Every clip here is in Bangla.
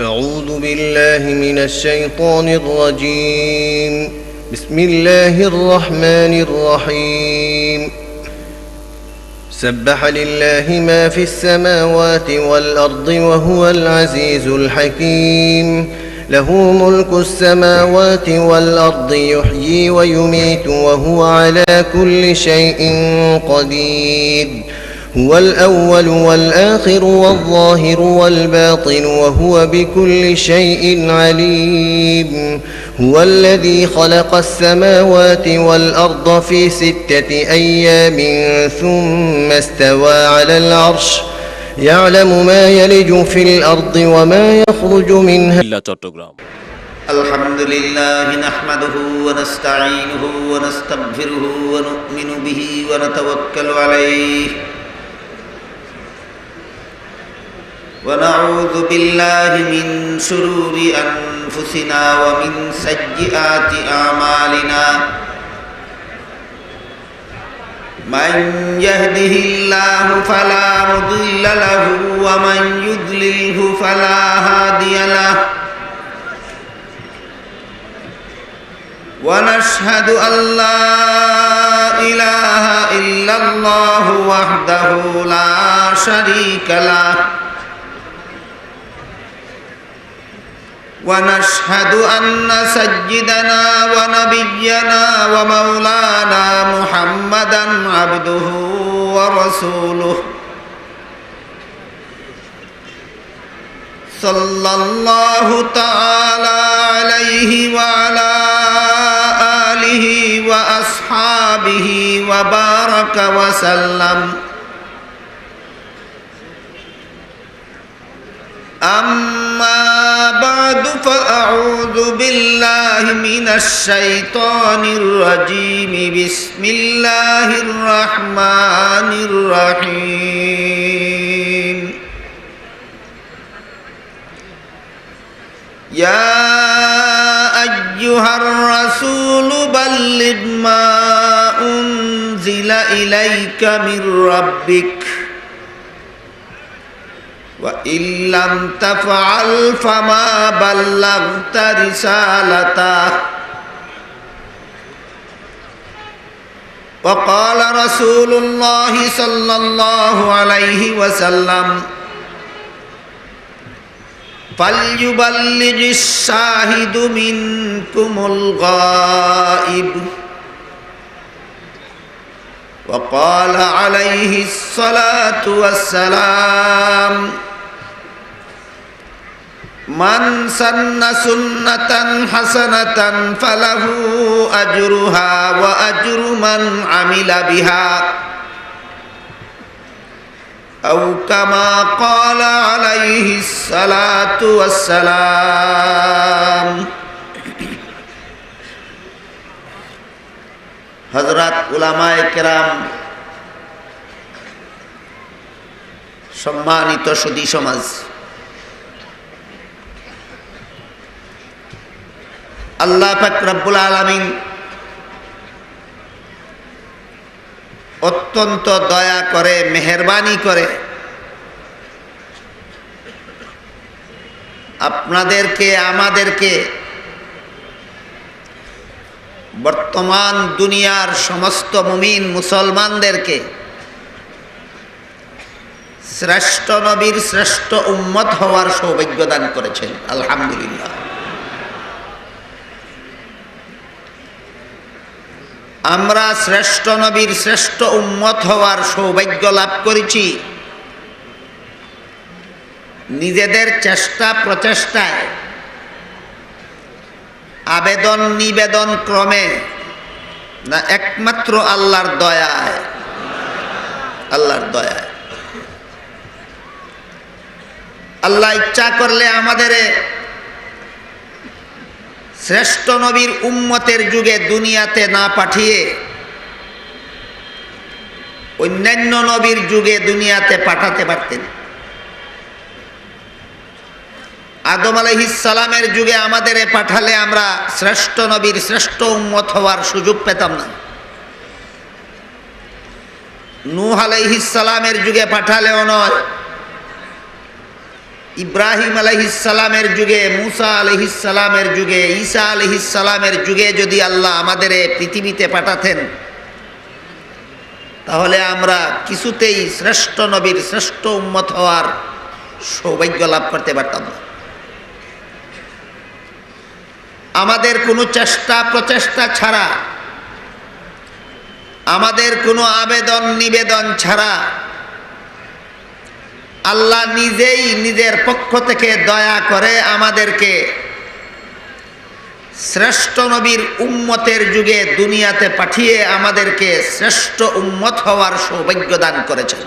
أعوذ بالله من الشيطان الرجيم. بسم الله الرحمن الرحيم. سبح لله ما في السماوات والأرض وهو العزيز الحكيم. له ملك السماوات والأرض يحيي ويميت وهو على كل شيء قدير. هو الأول والآخر والظاهر والباطن وهو بكل شيء عليم. هو الذي خلق السماوات والأرض في 6 أيام ثم استوى على العرش يعلم ما يلج في الأرض وما يخرج منها. الحمد لله نحمده ونستعينه ونستغفره ونؤمن به ونتوكل عليه ونعوذ بالله من شرور أنفسنا ومن سيئات أعمالنا. من يهده الله فلا مضل له ومن يضلله فلا هادي له. ونشهد أن لا إله إلا الله وحده لا شريك له. ونشهد أن سيدنا ونبينا ومولانا محمدا عبده ورسوله صلى الله تعالى عليه وعلى آله وأصحابه وبارك وسلم. أما بعد فأعوذ بالله من الشيطان الرجيم. بسم الله الرحمن الرحيم. يا أيها الرسول بلغ ما أنزل إليك من ربك وإن لم تفعل فما بلغت رسالته. وقال رسول الله صلى الله عليه وسلم فليبلغ الشاهد منكم الغائب. وقال عليه الصلاة والسلام من سن سنة حسنة فله أجرها وأجر من عمل بها أو كما قال عليه الصلاة والسلام. হযরত উলামায়ে কেরাম, সম্মানিত সুধী সমাজ, আল্লাহ পাক রব্বুল আলামিন অত্যন্ত দয়া করে, মেহেরবানি করে আপনাদেরকে, আমাদেরকে বর্তমান দুনিয়ার সমস্ত মুমিন মুসলমানদেরকে শ্রেষ্ঠ নবীর শ্রেষ্ঠ উম্মত হওয়ার সৌভাগ্য দান করেছেন। আলহামদুলিল্লাহ। আমরা শ্রেষ্ঠ নবীর শ্রেষ্ঠ উম্মত হওয়ার সৌভাগ্য লাভ করেছি নিজেদের চেষ্টা প্রচেষ্টায়, আবেদন নিবেদন ক্রমে, না একমাত্র আল্লাহর দয়ায়। আল্লাহর দয়ায় আল্লাহ ইচ্ছা করলে আমাদের শ্রেষ্ঠ নবীর উম্মতের যুগে দুনিয়াতে না পাঠিয়ে অন্যান্য নবীর যুগে দুনিয়াতে পাঠাতে পারতেন। আদম আলাইহিস সালামের যুগে আমাদের পাঠালে আমরা শ্রেষ্ঠ নবীর শ্রেষ্ঠ উম্মত হওয়ার সুযোগ পেতাম না। নূহ আলাইহিস সালামের যুগে পাঠালেও নয়, ইব্রাহিম আলাইহিসসালামের যুগে, মুসা আলাইহিসসালামের যুগে, ঈসা আলাইহিসসালামের যুগে যদি আল্লাহ আমাদের এই পৃথিবীতে পাঠাতেন, তাহলে আমরা কিছুতেই শ্রেষ্ঠ নবীর শ্রেষ্ঠ উম্মত হওয়ার সৌভাগ্য লাভ করতে পারতাম না। আমাদের কোনো চেষ্টা প্রচেষ্টা ছাড়া, আমাদের কোনো আবেদন নিবেদন ছাড়া আল্লাহ নিজেই নিজের পক্ষ থেকে দয়া করে আমাদেরকে শ্রেষ্ঠ নবীর উম্মতের যুগে দুনিয়াতে পাঠিয়ে আমাদেরকে শ্রেষ্ঠ উম্মত হওয়ার সৌভাগ্য দান করেছেন।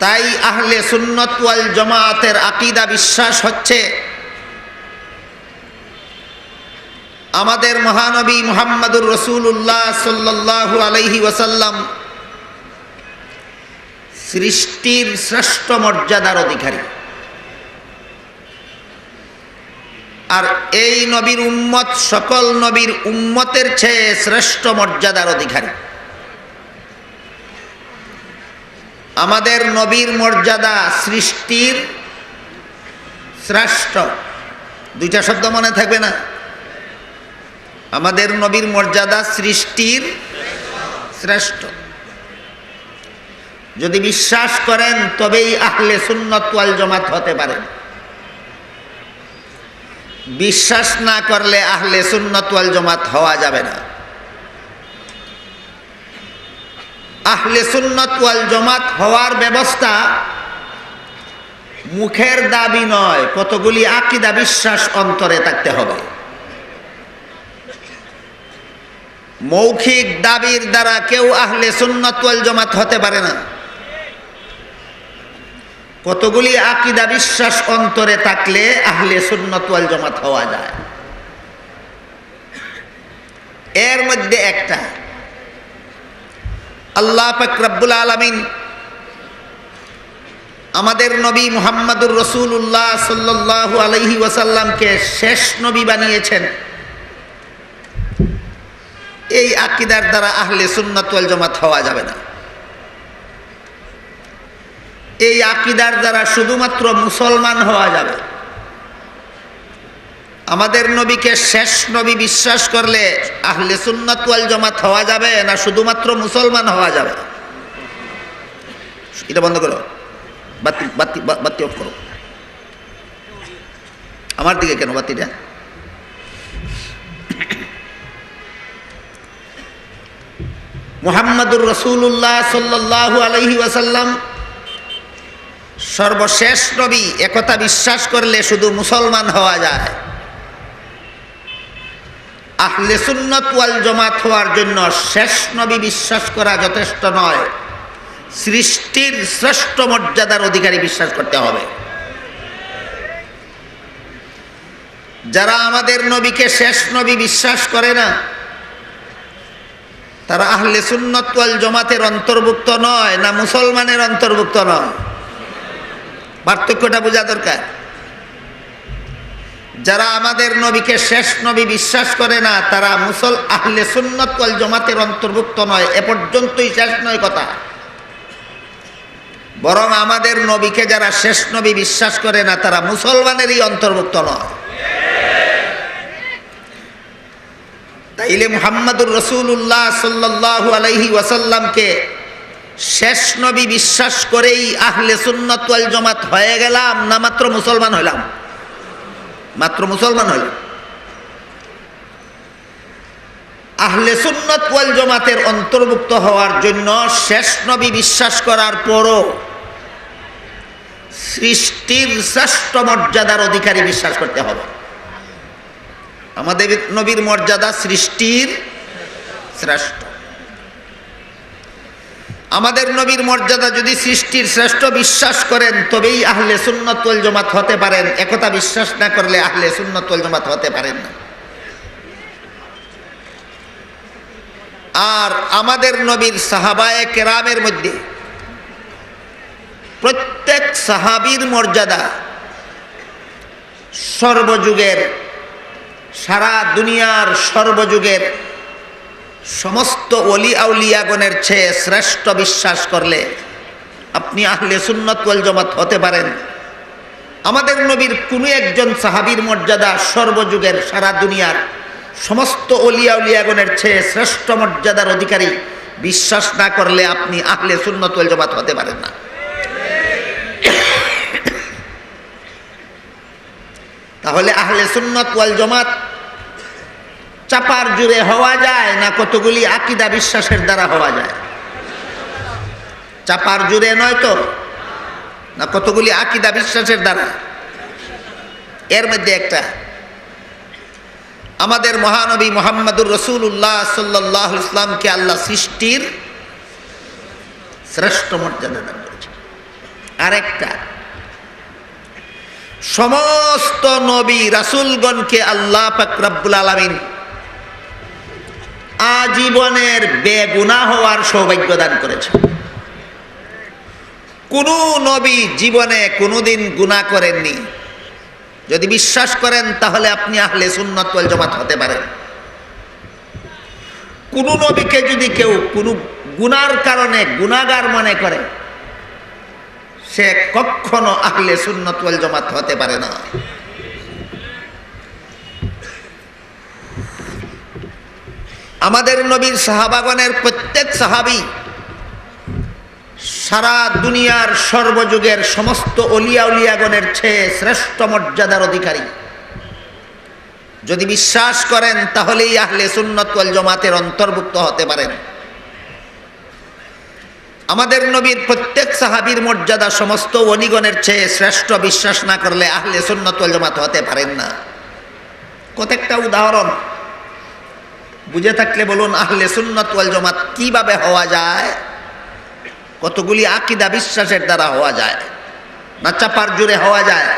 তাই আহলে সুন্নাত ওয়াল জামাতের আকীদা বিশ্বাস হচ্ছে আমাদের মহানবী মুহাম্মদুর রাসূলুল্লাহ সাল্লাল্লাহু আলাইহি ওয়াসাল্লাম সৃষ্টির শ্রেষ্ঠ মর্যাদার অধিকারী, আর এই নবীর উম্মত সকল নবীর উম্মতের চেয়ে শ্রেষ্ঠ মর্যাদার অধিকারী। আমাদের নবীর মর্যাদা সৃষ্টির শ্রেষ্ঠ, দুইটা শব্দ মনে থাকবে না? আমাদের নবীর মর্যাদা সৃষ্টির শ্রেষ্ঠ। যদি বিশ্বাস করেন তবেই আহলে সুন্নাত ওয়াল জামাত হতে পারেন, বিশ্বাস না করলে আহলে সুন্নাত ওয়াল জামাত হওয়া যাবে না। আহলে সুন্নাত ওয়াল জামাত হওয়ার ব্যবস্থা মুখের দাবি নয়, কতগুলি আকীদা বিশ্বাস অন্তরে থাকতে হবে। মৌখিক দাবির দ্বারা কেউ আহলে সুন্নাত ওয়াল জামাত হতে পারে না। কতগুলি আকীদা বিশ্বাস অন্তরে থাকলে আহলে সুন্নাত ওয়াল জামাত হওয়া যায়। এর মধ্যে একটা, আল্লাহ পাক রব্বুল আলামিন আমাদের নবী মুহাম্মদুর রাসূলুল্লাহ সাল্লাল্লাহু আলাইহি ওয়াসাল্লামকে শেষ নবী বানিয়েছেন। এই আকীদার দ্বারা আহলে সুন্নাত ওয়াল জামাত হওয়া যাবে না। এই আকীদার দ্বারা শুধুমাত্র মুসলমান হওয়া যাবে। আমাদের নবীকে শেষ নবী বিশ্বাস করলে আহলে সুন্নাত ওয়াল জামাত হওয়া যাবে না শুধুমাত্র মুসলমান হওয়া যাবে? এটা বন্ধ করো, বাতি বাতি বাতি অফ করো। আমার দিকে কেন বাতিটা? মুহাম্মদুর রাসূলুল্লাহ সাল্লাল্লাহু আলাইহি ওয়াসাল্লাম সর্বশেষ নবী, একথা বিশ্বাস করলে শুধু মুসলমান হওয়া যায়। আহলে সুন্নাত ওয়াল জামাত হওয়ার জন্য শেষ নবী বিশ্বাস করা যথেষ্ট নয়, সৃষ্টির শ্রেষ্ঠ মর্যাদার অধিকারী বিশ্বাস করতে হবে। যারা আমাদের নবীকে শেষ নবী বিশ্বাস করে না, তারা আহলে সুন্নাত ওয়াল জামাতের অন্তর্ভুক্ত নয়, না মুসলমানের অন্তর্ভুক্ত নয়। পার্থক্যটা বোঝা দরকার। যারা আমাদের নবীকে শেষ নবী বিশ্বাস করে না, তারা আহলে সুন্নাত ওয়াল জামাতের অন্তর্ভুক্ত নয়, এ পর্যন্তই শেষ নয় কথা। বরং আমাদের নবীকে যারা শেষ নবী বিশ্বাস করে না, তারা মুসলমানেরই অন্তর্ভুক্ত নয়। তাইলে মুহাম্মদুর রাসূলুল্লাহ সাল্লাল্লাহু আলাইহি ওয়াসাল্লামকে শেষ নবী বিশ্বাস করেই আহলে সুন্নাত ওয়াল জামাত হয়ে গেলাম, না মাত্র মুসলমান হইলাম? মাত্র মুসলমান হইলাম। আহলে সুন্নাত ওয়াল জামাতের অন্তর্ভুক্ত হওয়ার জন্য শেষ নবী বিশ্বাস করার পরও সৃষ্টির শ্রেষ্ঠ মর্যাদার অধিকারী বিশ্বাস করতে হবে। আমাদের নবীর মর্যাদা সৃষ্টির শ্রেষ্ঠ। আমাদের নবীর মর্যাদা যদি সৃষ্টির শ্রেষ্ঠ বিশ্বাস করেন তবেই আহলে সুন্নাত ওয়াল জামাত হতে পারেন, একথা বিশ্বাস না করলে আহলে সুন্নাত ওয়াল জামাত হতে পারেন না। আর আমাদের নবীর সাহাবায়ে কেরামের মধ্যে প্রত্যেক সাহাবীর মর্যাদা সর্বযুগের, সারা দুনিয়ার সর্বযুগের সমস্ত ওলি আউলিয়াগণের চেয়ে শ্রেষ্ঠ বিশ্বাস করলে আপনি আহলে সুন্নাত ওয়াল জামাত হতে পারেন। আমাদের নবীর কোনো একজন সাহাবীর মর্যাদা সর্বযুগের সারা দুনিয়ার সমস্ত অলিয়া উলিয়াগণের চেয়ে শ্রেষ্ঠ মর্যাদার অধিকারী বিশ্বাস না করলে আপনি আহলে সুন্নাত ওয়াল জামাত হতে পারেন না। তাহলে আহলে সুন্নাত ওয়াল জামাত চাপার জুড়ে হওয়া যায় না কতগুলি আকীদা বিশ্বাসের দ্বারা হওয়া যায়? চাপার জুড়ে নয় তো, না কতগুলি আকীদা বিশ্বাসের দ্বারা। এর মধ্যে একটা, আমাদের মহানবী মুহাম্মদুর রাসূলুল্লাহ সাল্লাল্লাহু আলাইহি ওয়াসাল্লামকে আল্লাহ সৃষ্টির শ্রেষ্ঠ মর্যাদা দান করেছেন। আরেকটা, সমস্ত নবী রাসূলগণকে আল্লাহ পাক রব্বুল আলামিন আজীবনের বেগুনাহ হওয়ার সৌভাগ্য দান করেছেন। কোন নবী জীবনে কোনোদিন গুনাহ করেননি। যদি বিশ্বাস করেন তাহলে আপনি আহলে সুন্নাত ওয়াল জামাত হতে পারেন। কোন নবীকে যদি কেউ কোনো গুনার কারণে গুনাহগার মনে করে, সে কখনো আহলে সুন্নাত ওয়াল জামাত হতে পারে না। আমাদের নবীর সাহাবাগণের প্রত্যেক সাহাবী সারা দুনিয়ার সর্বযুগের সমস্ত অলিয়া উলিয়াগণের চেয়ে শ্রেষ্ঠ মর্যাদার অধিকারী। যদি বিশ্বাস করেন তাহলেই আহলে সুন্নাত ওয়াল জামাতের অন্তর্ভুক্ত হতে পারেন। আমাদের নবীর প্রত্যেক সাহাবীর মর্যাদা সমস্ত ওলিগণের চেয়ে শ্রেষ্ঠ বিশ্বাস না করলে আহলে সুন্নাত ওয়াল জামাত হতে পারেন না। কতটা উদাহরণ বুঝে থাকলে বলুন আহলে সুন্নাত ওয়াল জামাত কিভাবে হওয়া যায়? কতগুলি আকীদা বিশ্বাসের দ্বারা হওয়া যায়, না চাপার জুড়ে হওয়া যায়,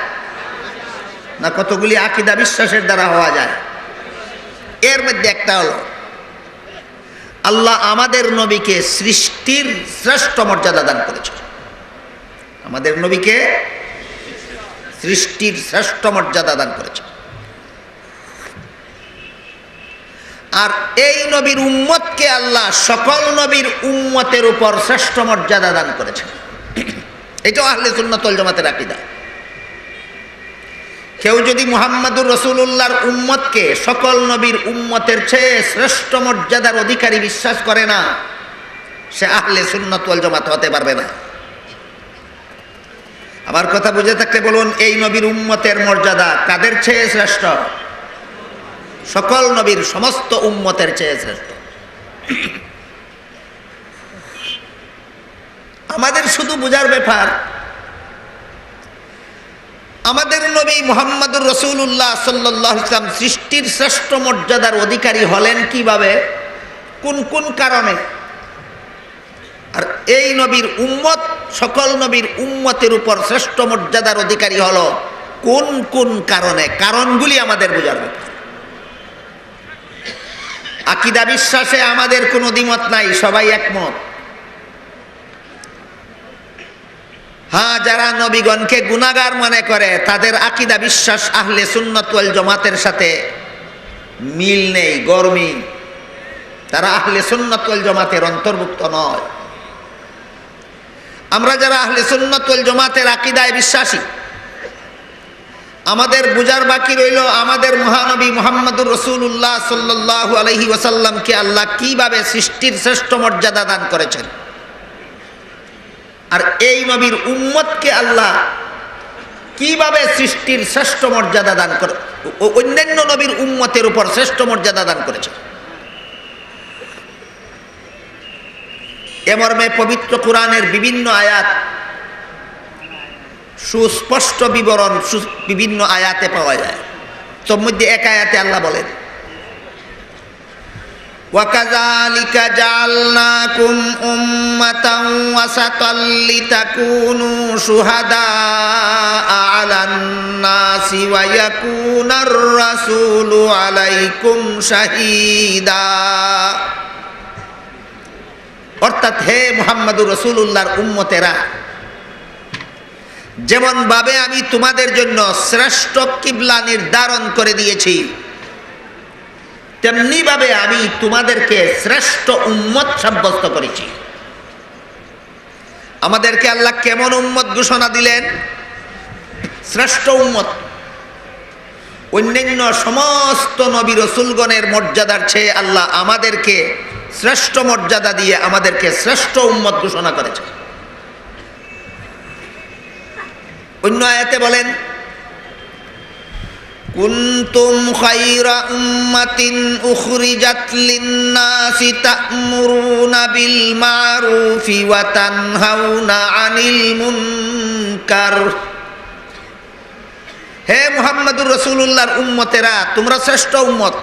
না কতগুলি আকীদা বিশ্বাসের দ্বারা হওয়া যায়। এর মধ্যে একটা হলো, আল্লাহ আমাদের নবীকে সৃষ্টির শ্রেষ্ঠ মর্যাদা দান করেছেন। আমাদের নবীকে সৃষ্টির শ্রেষ্ঠ মর্যাদা দান করেছেন। আর এই নবীর উম্মতকে আল্লাহ সকল নবীর উম্মতের উপর শ্রেষ্ঠ মর্যাদা দান করেছেন। এটাও আহলে সুন্নাত ওয়াল জামাতের আকীদা। কেউ যদি মুহাম্মদুর রাসূলুল্লাহর উম্মতকে সকল নবীর উম্মতের চেয়ে শ্রেষ্ঠ মর্যাদার অধিকারী বিশ্বাস করে না, সে আহলে সুন্নাত ওয়াল জামাত হতে পারবে না। আমার কথা বুঝে থাকলে বলুন, এই নবীর উম্মতের মর্যাদা কাদের চেয়ে শ্রেষ্ঠ? সকল নবীর সমস্ত উম্মতের চেয়ে শ্রেষ্ঠ। আমাদের শুধু বুঝার ব্যাপার, আমাদের নবী মুহাম্মদুর রাসূলুল্লাহ সাল্লাল্লাহু আলাইহি ওয়াসাল্লাম সৃষ্টির শ্রেষ্ঠ মর্যাদার অধিকারী হলেন কিভাবে, কোন কোন কারণে? আর এই নবীর উম্মত সকল নবীর উম্মতের উপর শ্রেষ্ঠ মর্যাদার অধিকারী হলো কোন কোন কারণে? কারণগুলি আমাদের বোঝার ব্যাপার। আকীদা বিশ্বাসে আমাদের কোনো দ্বিমত নাই, সবাই একমত। হ্যাঁ, যারা নবীগণকে গুনাহগার মনে করে তাদের আকীদা বিশ্বাস আহলে সুন্নাত ওয়াল জামাতের সাথে মিল নেই, গরমি। তারা আহলে সুন্নাত ওয়াল জামাতের অন্তর্ভুক্ত নয়। আমরা যারা আহলে সুন্নাত ওয়াল জামাতের আকীদায় বিশ্বাসী, আমাদের বুঝার বাকি রইল আমাদের মহানবী মুহাম্মদুর রাসূলুল্লাহ সাল্লাল্লাহু আলাইহি ওয়াসাল্লামকে আল্লাহ কিভাবে সৃষ্টির শ্রেষ্ঠ মর্যাদা দান করেছেন, আর এই নবীর উম্মতকে আল্লাহ কিভাবে সৃষ্টির শ্রেষ্ঠ মর্যাদা দান করে, অন্যান্য নবীর উম্মতের উপর শ্রেষ্ঠ মর্যাদা দান করেছেন। এ মর্মে পবিত্র কোরআনের বিভিন্ন আয়াত সুস্পষ্ট বিবরণ বিভিন্ন আয়াতে পাওয়া যায়। তোর মধ্যে এক আয়াতে আল্লাহ বলেন, وَكَذَلِكَ جَعَلْنَاكُمْ أُمَّةً وَسَطًا لِتَكُونُوا شُهَدَاءَ عَلَى النَّاسِ وَيَكُونَ الرَّسُولُ عَلَيْكُمْ شَهِيدًا। অর্থাৎ হে মুহাম্মদুর রাসূলুল্লাহর উম্মতেরা, যেমন ভাবে আমি তোমাদের জন্য শ্রেষ্ঠ কিবলা নির্ধারণ করে দিয়েছি, তেমনি ভাবে আমি তোমাদেরকে শ্রেষ্ঠ উম্মত সাব্যস্ত করেছি। আমাদেরকে আল্লাহ কেমন উম্মত ঘোষণা দিলেন? শ্রেষ্ঠ উম্মত। অন্যান্য সমস্ত নবী রসুলগণের মর্যাদার চেয়ে আল্লাহ আমাদেরকে শ্রেষ্ঠ মর্যাদা দিয়ে আমাদেরকে শ্রেষ্ঠ উম্মত ঘোষণা করেছে। অন্য আয়াতে বলেন, কুনতুম খায়রা উম্মাতিন উখরিজাত লিন-নাসি তা'মুরুনা বিল মা'রুফি ওয়া তানহাউনা আনিল মুনকার। হে মুহাম্মদুর রাসূলুল্লাহর উম্মতেরা, তোমরা শ্রেষ্ঠ উম্মত।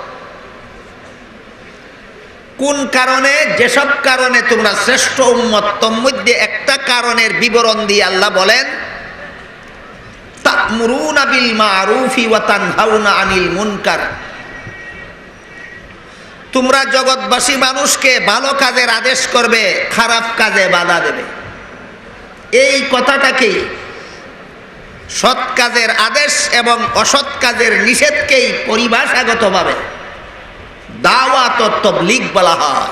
কোন কারণে? যেসব কারণে তোমরা শ্রেষ্ঠ উম্মত, তোর মধ্যে একটা কারণের বিবরণ দিয়ে আল্লাহ বলেন, তা'মুরুনা বিল মা'রুফি ওয়া তানহাউনা আনিল মুনকার। তোমরা জগৎবাসী মানুষকে ভালো কাজের আদেশ করবে, খারাপ কাজে বাধা দেবে। এই কথাটাকেই, সৎ কাজের আদেশ এবং অসৎ কাজের নিষেধকেই পরিভাষাগতভাবে দাওয়াত ও তাবলীগ বলা হয়।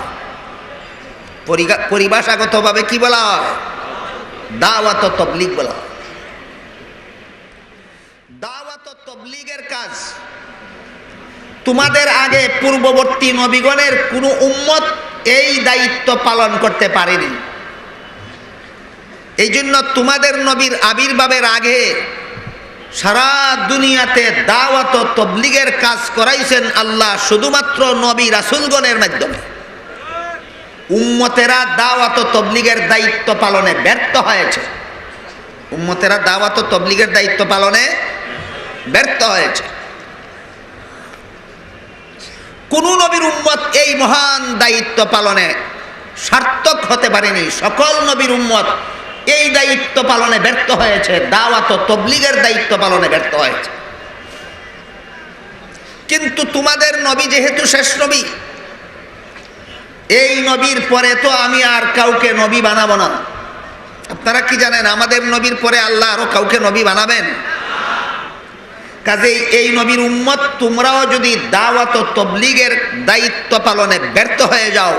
পরিভাষাগতভাবে কি বলা হয়? দাওয়াত ও তাবলীগ বলা হয়। দাওয়াত ও তাবলীগের কাজ তোমাদের আগে পূর্ববর্তী নবীগণের কোনো উম্মত এই দায়িত্ব পালন করতে পারেনি। এই জন্য তোমাদের নবীর আবির্ভাবের আগে সারা দুনিয়াতে দাওয়াত ও তাবলীগের কাজ করাইছেন আল্লাহ শুধুমাত্র নবী রাসূলগণের মাধ্যমে। উম্মতেরা দাওয়াত ও তাবলীগের দায়িত্ব পালনে ব্যর্থ হয়েছে। উম্মতেরা দাওয়াত ও তাবলীগের দায়িত্ব পালনে ব্যর্থ হয়েছে। কোন নবীর উম্মত এই মহান দায়িত্ব পালনে সার্থক হতে পারেনি। সকল নবীর উম্মত এই দায়িত্ব পালনে ব্যর্থ হয়েছে, দাওয়াত ও তাবলীগের দায়িত্ব পালনে ব্যর্থ হয়েছে। কিন্তু তোমাদের নবী যেহেতু শেষ নবী, এই নবীর পরে তো আমি আর কাউকে নবী বানাবো না। আপনারা কি জানেন আমাদের নবীর পরে আল্লাহ আরো কাউকে নবী বানাবেন? কাজেই এই নবীর উম্মত তোমরাও যদি দাওয়াত ও তাবলীগের দায়িত্ব পালনে ব্যর্থ হয়ে যাও,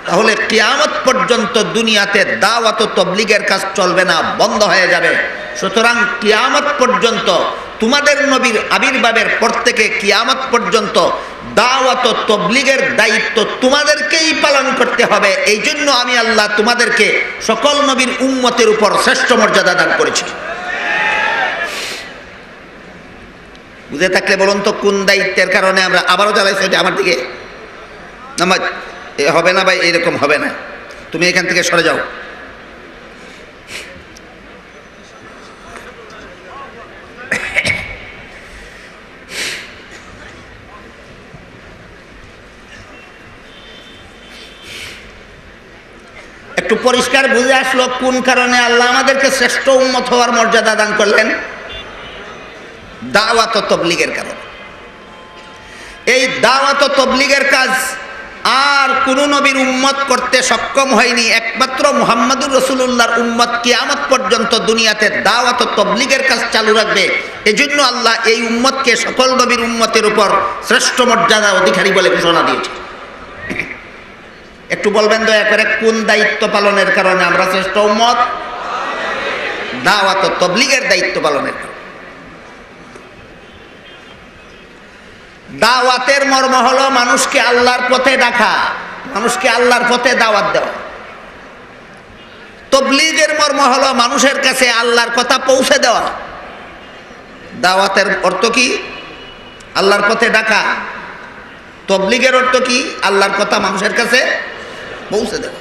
তাহলে কিয়ামত পর্যন্ত দুনিয়াতে দাওয়াত ও তাবলীগের কাজ চলবে না, বন্ধ হয়ে যাবে। সুতরাং কিয়ামত পর্যন্ত, তোমাদের নবীর আবির্ভাবের পর থেকে কিয়ামত পর্যন্ত দাওয়াত ও তাবলীগের দায়িত্ব তোমাদেরকেই পালন করতে হবে। এই জন্য আমি আল্লাহ তোমাদেরকে সকল নবীর উম্মতের উপর শ্রেষ্ঠ মর্যাদা দান করেছি। বুঝে থাকলে বলুন তো কোন দায়িত্বের কারণে আমরা আবারও জ্বালাইছি? আমার দিকে আমার হবে না ভাই, এরকম হবে না, তুমি এখান থেকে সরে যাও। একটু পরিষ্কার বুঝে আসলো কোন কারণে আল্লাহ আমাদেরকে শ্রেষ্ঠ উম্মত হওয়ার মর্যাদা দান করলেন। দাওয়াত ও তাবলীগের কারণে। এই দাওয়াত ও তাবলীগের কাজ আর কোন নবীর উম্মত করতে সক্ষম হয়নি। একমাত্র মুহাম্মদুর রাসূলুল্লাহর উম্মত কিয়ামত পর্যন্ত দুনিয়াতে দাওয়াত ও তাবলীগের কাজ চালু রাখবে। এজন্য আল্লাহ এই উম্মতকে সকল নবীর উম্মতের উপর শ্রেষ্ঠ মর্যাদা অধিকারী বলে ঘোষণা দিয়েছে। একটু বলবেন দয়া করে কোন দায়িত্ব পালনের কারণে আমরা শ্রেষ্ঠ উম্মত? দাওয়াত ও তাবলীগের দায়িত্ব পালনের কারণে। দাওয়াতের মর্ম হলো মানুষকে আল্লাহর পথে ডাকা, মানুষকে আল্লাহর পথে দাওয়াত দেওয়া। তাবলীগের মর্ম হলো মানুষের কাছে আল্লাহর কথা পৌঁছে দেওয়া। দাওয়াতের অর্থ কি? আল্লাহর পথে ডাকা। তাবলীগের অর্থ কি? আল্লাহর কথা মানুষের কাছে পৌঁছে দেওয়া।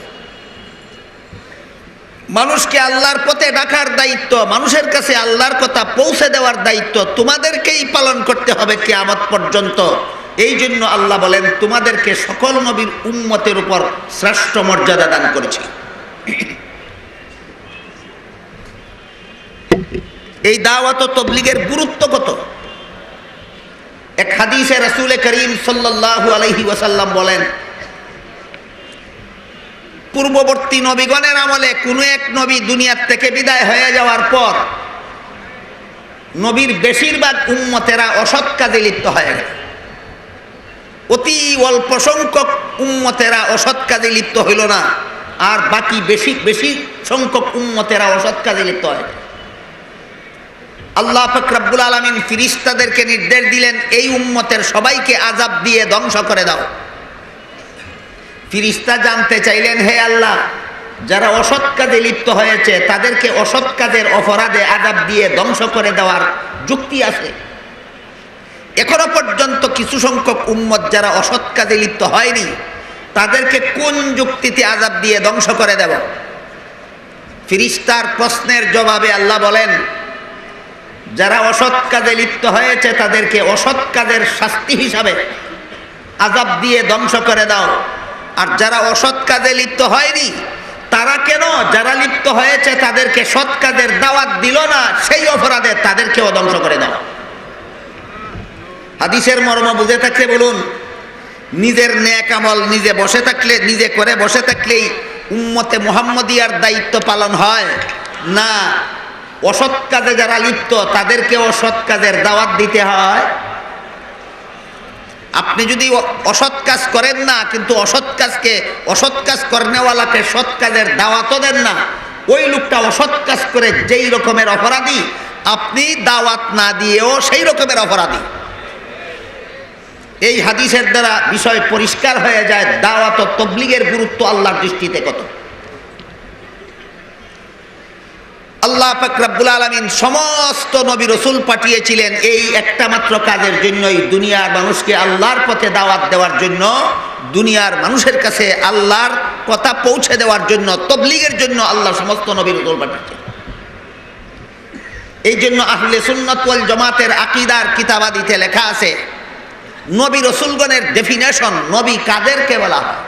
মানুষকে আল্লাহর পথে ডাকার দায়িত্ব, মানুষের কাছে আল্লাহর কথা পৌঁছে দেওয়ার দায়িত্ব তোমাদেরকেই পালন করতে হবে কিয়ামত পর্যন্ত। এই জন্য আল্লাহ বলেন তোমাদেরকে সকল নবীর উম্মতের উপর শ্রেষ্ঠ মর্যাদা দান করেছি। এই দাওয়াত ও তাবলীগের গুরুত্ব কত? এক হাদিসে রাসূল করিম সাল্লাল্লাহু আলাইহি ওয়াসাল্লাম বলেন, পূর্ববর্তী নবীগণের আমলে কোনো এক নবী দুনিয়ার থেকে বিদায় হয়ে যাওয়ার পর নবীর বেশিরভাগ উম্মতেরা অসৎ কাজে লিপ্ত হয়ে গেল। অতি অল্প সংখ্যক উম্মতেরা অসৎ কাজে লিপ্ত হইল না, আর বাকি বেশি বেশি সংখ্যক উম্মতেরা অসৎ কাজে লিপ্ত হয়। আল্লাহ পাক রব্বুল আলামিন ফেরেশতাদেরকে নির্দেশ দিলেন, এই উম্মতের সবাইকে আযাব দিয়ে ধ্বংস করে দাও। ফেরেশতা জানতে চাইলেন, হে আল্লাহ, যারা অসৎ কাজে লিপ্ত হয়েছে তাদেরকে অসৎ কাজের অপরাধে আযাব দিয়ে ধ্বংস করে দেওয়ার যুক্তি আছে? এখনো পর্যন্ত কিছু সংখ্যক উম্মত যারা অসৎ কাজে লিপ্ত হয়নি তাদেরকে কোন যুক্তিতে আযাব দিয়ে ধ্বংস করে দেব? ফেরেশতার প্রশ্নের জবাবে আল্লাহ বলেন, যারা অসৎ কাজে লিপ্ত হয়েছে তাদেরকে অসৎ কাজের শাস্তি হিসাবে আযাব দিয়ে ধ্বংস করে দাও। আর যারা অসৎ কাজে লিপ্ত হয়নি তারা কেন, যারা লিপ্ত হয়েছে তাদেরকে সৎ কাজের দাওয়াত দিল না, সেই অপরাধে তাদেরকেও ধ্বংস করে দাও। হাদিসের মর্ম বুঝে থাকলে বলুন, নিজের নেক আমল নিজে বসে থাকলে, নিজে করে বসে থাকলেই উম্মতে মুহাম্মদিয়ার দায়িত্ব পালন হয় না, অসৎ কাজে যারা লিপ্ত তাদেরকে অসৎ কাজের দাওয়াত দিতে হয়। আপনি যদি অসৎ কাজ করেন না কিন্তু অসৎ কাজ করেনেওয়ালাকে সৎ কাজের দাওয়াতও দেন না, ওই লোকটা অসৎ কাজ করে যেই রকমের অপরাধী, আপনি দাওয়াত না দিয়েও সেই রকমের অপরাধী। এই হাদিসের দ্বারা বিষয় পরিষ্কার হয়ে যায় দাওয়াত ও তাবলীগের গুরুত্ব আল্লাহর দৃষ্টিতে কত। আল্লাহ পাক রব্বুল আলামিন সমস্ত নবী রাসূল পাঠিয়েছিলেন এই একটা মাত্র কাজের জন্যই, দুনিয়ার মানুষকে আল্লাহর পথে দাওয়াত দেওয়ার জন্য, দুনিয়ার মানুষের কাছে আল্লাহর কথা পৌঁছে দেওয়ার জন্য, তাবলীগের জন্য আল্লাহ সমস্ত নবী রাসূল পাঠিয়েছেন। এই জন্য আহলে সুন্নাত ওয়াল জামাতের আকীদার কিতাবাদিতে লেখা আছে, নবী রাসূলগণের ডেফিনেশন, নবী কাদেরকে বলা হয়?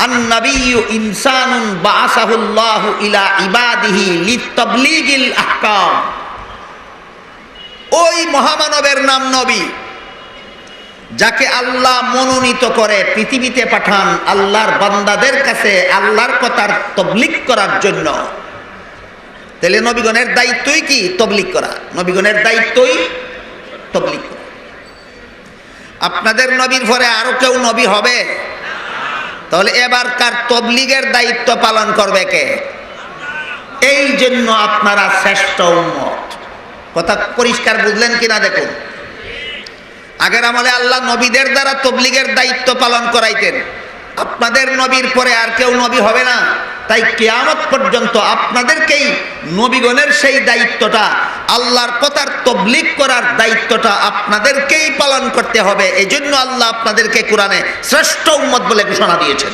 আন-নাবিয়্যু ইনসানুন বাআসাহুল্লাহু ইলা ইবাদিহি লিতাবলীগিল আহকাম। ওই মহামানবের নাম নবী, যাকে আল্লাহ মনোনীত করে পৃথিবীতে পাঠান আল্লাহর বান্দাদের কাছে আল্লাহর কথার তাবলীগ করার জন্য। তাহলে নবীগণের দায়িত্বই কি? তাবলীগ করা। নবীগণের দায়িত্বই তাবলীগ করা। আপনাদের নবীর পরে আরো কেউ নবী হবে? তাহলে এবারকার তাবলীগের দায়িত্ব পালন করবে কে? এই জন্য আপনারা শ্রেষ্ঠ উম্মত। কথা পরিষ্কার বুঝলেন কিনা দেখুন। আগের আমলে আল্লাহ নবীদের দ্বারা তাবলীগের দায়িত্ব পালন করাইতেন, আপনাদের নবীর পরে আর কেউ নবী হবে না, তাই কিয়ামত পর্যন্ত আপনাদেরকেই নবীগণের সেই দায়িত্বটা, আল্লাহর কথার তাবলীগ করার দায়িত্বটা আপনাদেরকেই পালন করতে হবে। এই জন্য আল্লাহ আপনাদেরকে কোরআনে শ্রেষ্ঠ উম্মত বলে ঘোষণা দিয়েছেন।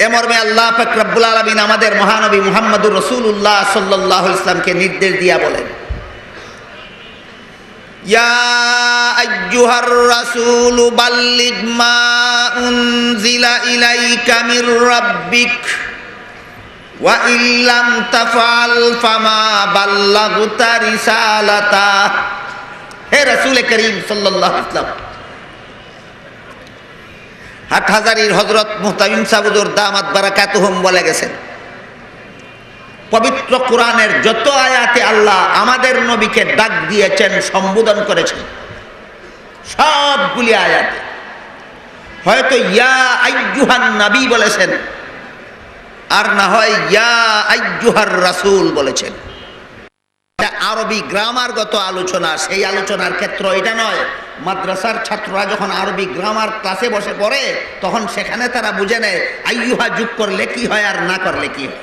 এ মর্মে আল্লাহ পাক রব্বুল আলামিন আমাদের মহানবী মুহাম্মদুর রাসূলুল্লাহ সাল্লাল্লাহু আলাইহি ওয়াসাল্লামকে নির্দেশ দিয়া বলেন, ইয়া আইয়ুহার রাসূলু বাল্লিগ মা উনজিলা ইলাইকা মির রাব্বিক ওয়া ইল্লাম তাফআল ফামা বাল্লাগতা রিসালাতা। হে রাসূল করিম সাল্লাল্লাহু আলাইহি ওয়াসাল্লাম, হাটহাজারীর হযরত মুহতামিম সাহুজুর দামাত বারাকাতুহুম বলে গেছেন, পবিত্র কোরআনের যত আয়াতে আল্লাহ আমাদের নবীকে ডাক দিয়েছেন, সম্বোধন করেছেন, সবগুলি আয়াতে হয়তো ইয়া আইয়ুহান নবী বলেছেন, আর না হয় ইয়া আইয়ুহার রাসূল বলেছেন। এটা আরবি গ্রামারগত আলোচনা, সেই আলোচনার ক্ষেত্র এটা নয়। মাদ্রাসার ছাত্ররা যখন আরবি গ্রামার ক্লাসে বসে পড়ে তখন সেখানে তারা বুঝে নেয় আইয়ুহা যোগ করলে কি হয় আর না করলে কি হয়।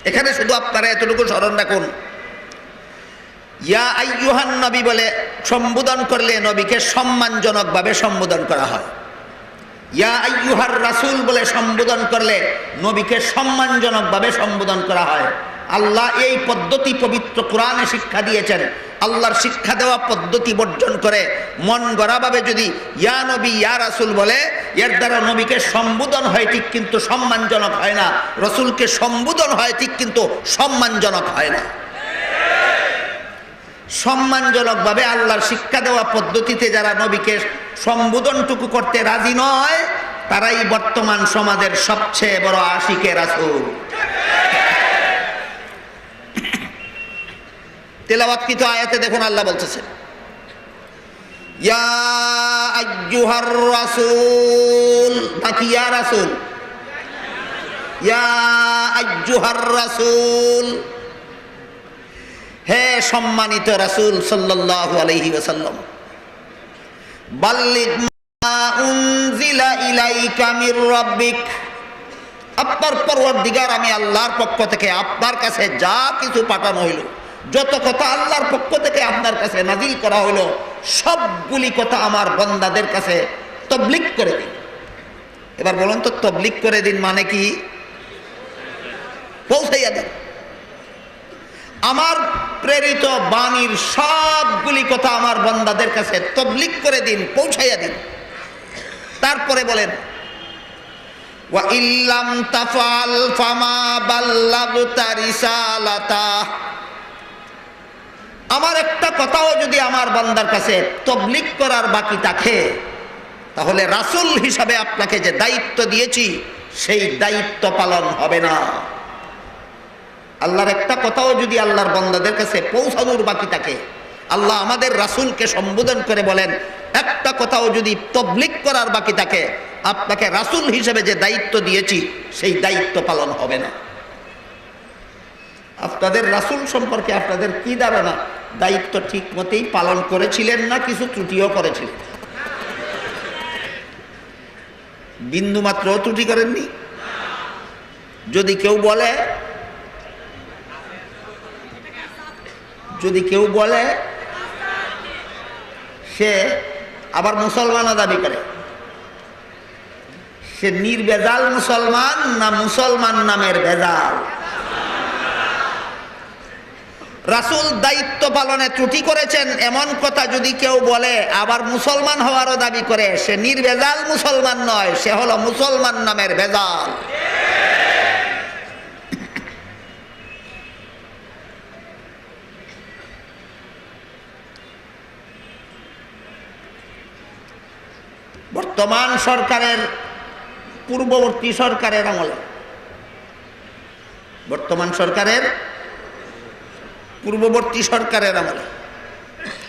এখানে শুধু আপনারা এতটুকু স্মরণ রাখুন, ইয়া আইয়ুহান নবী বলে সম্বোধন করলে নবীকে সম্মানজনকভাবে সম্বোধন করা হয়, ইয়া আইয়ুহার রাসূল বলে সম্বোধন করলে নবীকে সম্মানজনকভাবে সম্বোধন করা হয়। আল্লাহ এই পদ্ধতি পবিত্র কোরআনে শিক্ষা দিয়েছেন। আল্লাহর শিক্ষা দেওয়া পদ্ধতি বর্জন করে মন গড়াভাবে যদি ইয়া নবী ইয়া রাসূল বলে, এর দ্বারা নবীকে সম্বোধন হয় ঠিক কিন্তু সম্মানজনক হয় না, রাসূলকে সম্বোধন হয় ঠিক কিন্তু সম্মানজনক হয় না। সম্মানজনকভাবে আল্লাহর শিক্ষা দেওয়া পদ্ধতিতে যারা নবীকে সম্বোধনটুকু করতে রাজি নয় তারাই বর্তমান সমাজের সবচেয়ে বড় আশিকে রাসূল। তেলাওয়াতকৃত আয়াতে দেখুন আল্লাহ বলতেছেন, ইয়া আইয়ুহার রাসূল, নাকি ইয়া রাসূল? ইয়া আইয়ুহার রাসূল, হে সম্মানিত রাসূল সাল্লাল্লাহু আলাইহি ওয়াসাল্লাম, বাল্লিগ মা উনজিলা ইলাইকা মির রাব্বিক, আপনার পরওয়ারদিগার আমি আল্লাহর পক্ষ থেকে আপনার কাছে যা কিছু পাঠানো হইল, যত কথা আল্লাহর পক্ষ থেকে আপনার কাছে নাজিল করা হইল, সবগুলি কথা আমার বান্দাদের কাছে তাবলীগ করে দিন। এবার বলুন তো, তাবলীগ করে দিন মানে কি? পৌঁছাইয়া দিন। আমার প্রেরিত বাণীর সবগুলি কথা আমার বান্দাদের কাছে তাবলীগ করে দিন, পৌঁছাইয়া দিন। তারপরে বলেন, ওয়া ইল্লাম তাফআল ফামা বাল্লাগতা রিসালাতা, আমার একটা কথাও যদি আমার বান্দার কাছে তাবলীগ করার বাকি থাকে, তাহলে রাসূল হিসাবে আপনাকে যে দায়িত্ব দিয়েছি সেই দায়িত্ব পালন হবে না। আল্লাহর একটা কথাও যদি আল্লাহর বান্দাদের কাছে পৌঁছানোর বাকি থাকে, আল্লাহ আমাদের রাসূলকে সম্বোধন করে বলেন, একটা কথাও যদি তাবলীগ করার বাকি থাকে, আপনাকে রাসূল হিসেবে যে দায়িত্ব দিয়েছি সেই দায়িত্ব পালন হবে না। আপনাদের রাসূল সম্পর্কে আপনাদের কি ধারণা? দায়িত্ব ঠিক মতেই পালন করেছিলেন না কিছু ত্রুটিও করেছিলেন? বিন্দু মাত্র ত্রুটি করেননি। যদি কেউ বলে সে আবার মুসলমানও দাবি করে, সে নির্ভেজাল মুসলমান না মুসলমান নামের ভেজাল? রাসূল দায়িত্ব পালনে ত্রুটি করেছেন এমন কথা যদি কেউ বলে, আবার মুসলমান হওয়ারও দাবি করে, সে নির্ভেজাল মুসলমান নয়, সে হলো মুসলমান নামের ভেজাল। বর্তমান সরকারের পূর্ববর্তী সরকারের আমলে,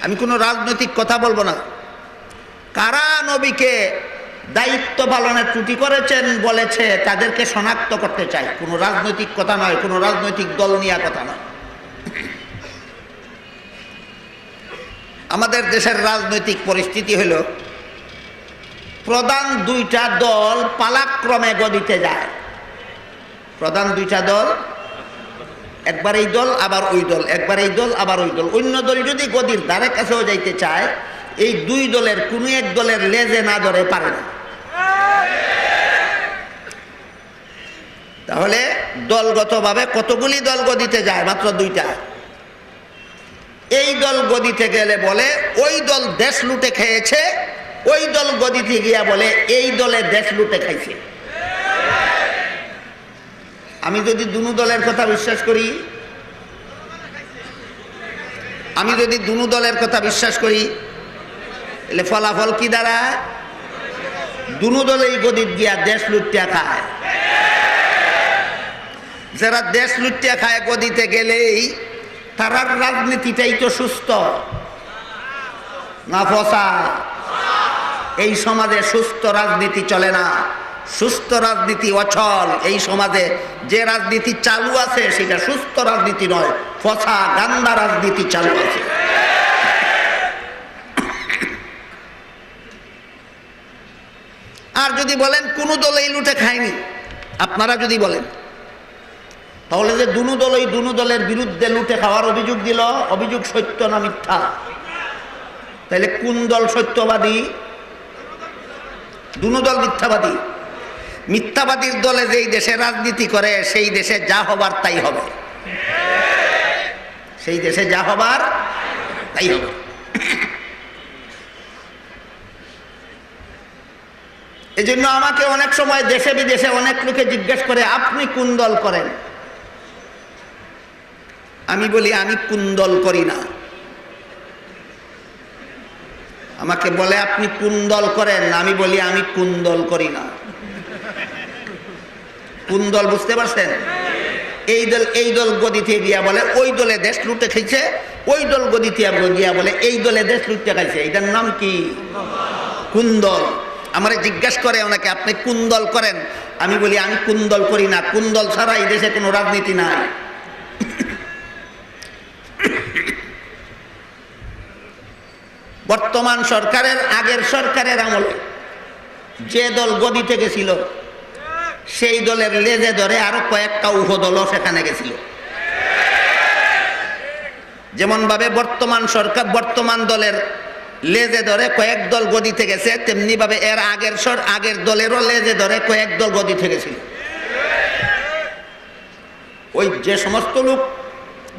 আমি কোনো রাজনৈতিক কথা বলবো না, কারা নবীকে দায়িত্ব পালনের ত্রুটি করেছেন বলেছে তাদেরকে শনাক্ত করতে চাই। কোনো রাজনৈতিক কথা নয়, কোনো রাজনৈতিক দল নিয়ে কথা নয়। আমাদের দেশের রাজনৈতিক পরিস্থিতি হল, প্রধান দুইটা দল পালাক্রমে গদিতে যায়। প্রধান দুইটা দল, একবার এই দল আবার ওই দল, একবার এই দল আবার ওই দল। অন্য দল যদি গদির ধারে কাছেও যাইতে চায়, এই দুই দলের কোনো এক দলের লেজে না ধরে পারে না। তাহলে দলগতভাবে কতগুলি দল গদিতে যায়? মাত্র দুইটা। এই দল গদিতে গেলে বলে ওই দল দেশ লুটে খেয়েছে, ওই দল গদিতে গিয়া বলে এই দলে দেশ লুটে খাইছে। আমি যদি দুনো দলের কথা বিশ্বাস করি, তাহলে ফলাফল কি দাঁড়ায়? দুনো দলেই গদিত গিয়া দেশ লুটিয়া খায়। যারা দেশ লুটিয়া খায় গদিতে গেলেই, তারার রাজনীতিটাই তো সুস্থ না ফসা? এই সমাজে সুস্থ রাজনীতি চলে না, সুস্থ রাজনীতি অচল। এই সমাজে যে রাজনীতি চালু আছে সেটা সুস্থ রাজনীতি নয়, ফসা গান্দা রাজনীতি চালু আছে। আর যদি বলেন কোন দলই লুটে খায়নি, আপনারা যদি বলেন, তাহলে যে দুনো দলই দুনো দলের বিরুদ্ধে লুটে খাওয়ার অভিযোগ দিল, অভিযোগ সত্য না মিথ্যা? তাহলে কোন দল সত্যবাদী? দুনো দল মিথ্যাবাদী। মিথ্যাবাদীর দলে যেই দেশে রাজনীতি করে সেই দেশে যা হবার তাই হবে, সেই দেশে যা হবার তাই হবে। এই জন্য আমাকে অনেক সময় দেশে বিদেশে অনেক লোকে জিজ্ঞেস করে, আপনি কোন দল করেন? আমি বলি আমি কোন দল করি না। আমাকে বলে আপনি কোন দল করেন? আমি বলি আমি কোন দল করি না। কোন দল বুঝতে পারছেন? এই দল গদিতে দিয়া বলে ওই দলে দেশ লুটে খেয়েছে, ওই দল গদিতে গিয়া বলে এই দলে দেশ লুটতে খাইছে, এটার নাম কি? কোন দল? আমারে জিজ্ঞাসা করে ওনাকে, আপনি কোন দল করেন? আমি বলি আমি কোন দল করি না, কোন দল ছাড়া এই দেশে কোনো রাজনীতি নাই। বর্তমান সরকারের আগের সরকারের আমলে যে দল গদিতে গেছিল সেই দলের লেজে ধরে আরো কয়েকটা উপদলও সেখানে গেছিল। যেমন ভাবে বর্তমান সরকার বর্তমান দলের লেজে ধরে কয়েক দল গদিতে গেছে, তেমনি ভাবে এর আগের দলেরও লেজে ধরে কয়েক দল গদিতে গেছিল। ওই যে সমস্ত লোক,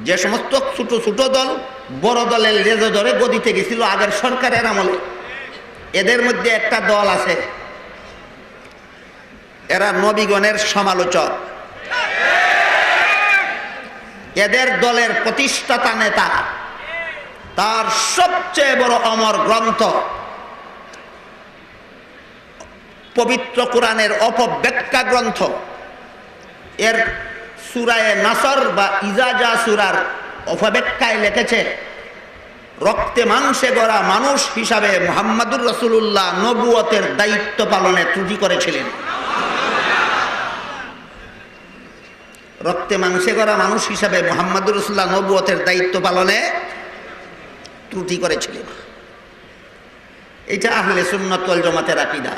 যে সমস্ত ছোট ছোট দল বড় দলের লেজে ধরে গদিতে গেছিল আগের সরকারের আমলে, এদের মধ্যে একটা দল আছে, এরা নবীগণের সমালোচক। এদের দলের প্রতিষ্ঠাতা নেতা, তার সবচেয়ে বড় অমর গ্রন্থ পবিত্র কোরআনের অপব্যাখ্যা গ্রন্থ, এর সূরায়ে নাসর বা ইজাজা সূরার অপব্যাখ্যায় লিখেছে, রক্তে মাংসে গড়া মানুষ হিসাবে মুহাম্মদুর রাসূলুল্লাহ নবুয়তের দায়িত্ব পালনে ত্রুটি করেছিলেন। রক্তে মাংসে গড়া মানুষ হিসাবে মুহাম্মদুর রাসূলুল্লাহ নবুয়তের দায়িত্ব পালনে ত্রুটি করেছিলেন। এটা আহলে সুন্নাত ওয়াল জামাতের আকীদা।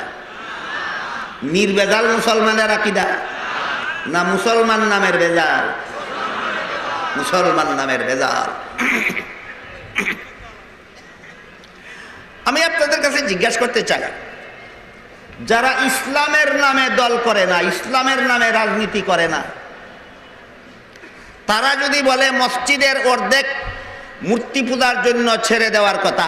নির্ভেজাল মুসলমানের আকীদা না মুসলমান নামের ভেজাল? মুসলমান নামের ভেজাল। আমি আপনাদের কাছে জিজ্ঞাসা করতে চাই, যারা ইসলামের নামে দল করে না, ইসলামের নামে রাজনীতি করে না, তারা যদি বলে মসজিদের অর্ধেক মূর্তি পূজার জন্য ছেড়ে দেওয়ার কথা,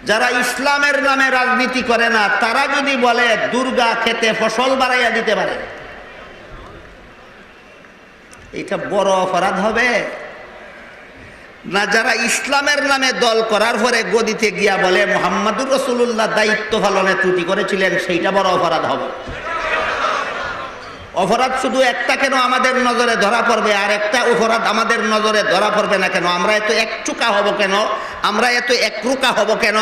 যারা ইসলামের নামে রাজনীতি করে না তারা যদি বলে দুর্গা খেতে ফসল বাড়াইয়া দিতে পারে, এটা বড় অপরাধ হবে না? যারা ইসলামের নামে দল করার পরে গদিতে গিয়া বলে মুহাম্মদুর রাসূলুল্লাহ দায়িত্ব পালনে ত্রুটি করেছিলেন, সেইটা বড় অপরাধ হবে। অপরাধ শুধু একটা কেন আমাদের নজরে ধরা পড়বে, আর একটা অপরাধ আমাদের নজরে ধরা পড়বে না কেন? আমরা এত একচুকা হব কেন? আমরা এত একরুকা হব কেন?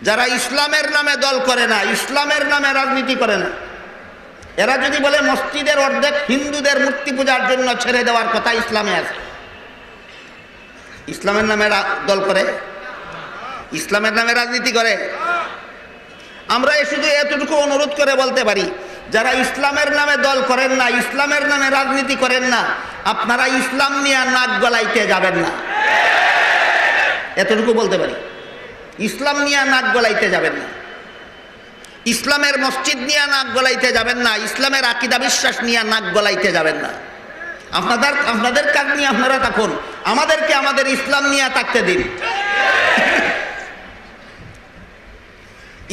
যারা ইসলামের নামে দল করে না, ইসলামের নামে রাজনীতি করে না, এরা যদি বলে মসজিদের অর্ধেক হিন্দুদের মূর্তি পূজার জন্য ছেড়ে দেওয়ার কথা ইসলামে আছে, ইসলামের নামে দল করে, ইসলামের নামে রাজনীতি করে, আমরা শুধু এতটুকু অনুরোধ করে বলতে পারি, যারা ইসলামের নামে দল করেন না, ইসলামের নামে রাজনীতি করেন না, আপনারা ইসলাম নিয়ে নাক গলাইতে যাবেন না। এতটুকু বলতে পারি, ইসলাম নিয়ে নাক গলাইতে যাবেন না, ইসলামের মসজিদ নিয়ে নাক গলাইতে যাবেন না, ইসলামের আকীদা বিশ্বাস নিয়ে নাক গলাইতে যাবেন না। আপনাদের কাজ নিয়ে আপনারা থাকুন, আমাদেরকে আমাদের ইসলাম নিয়ে থাকতে দিন।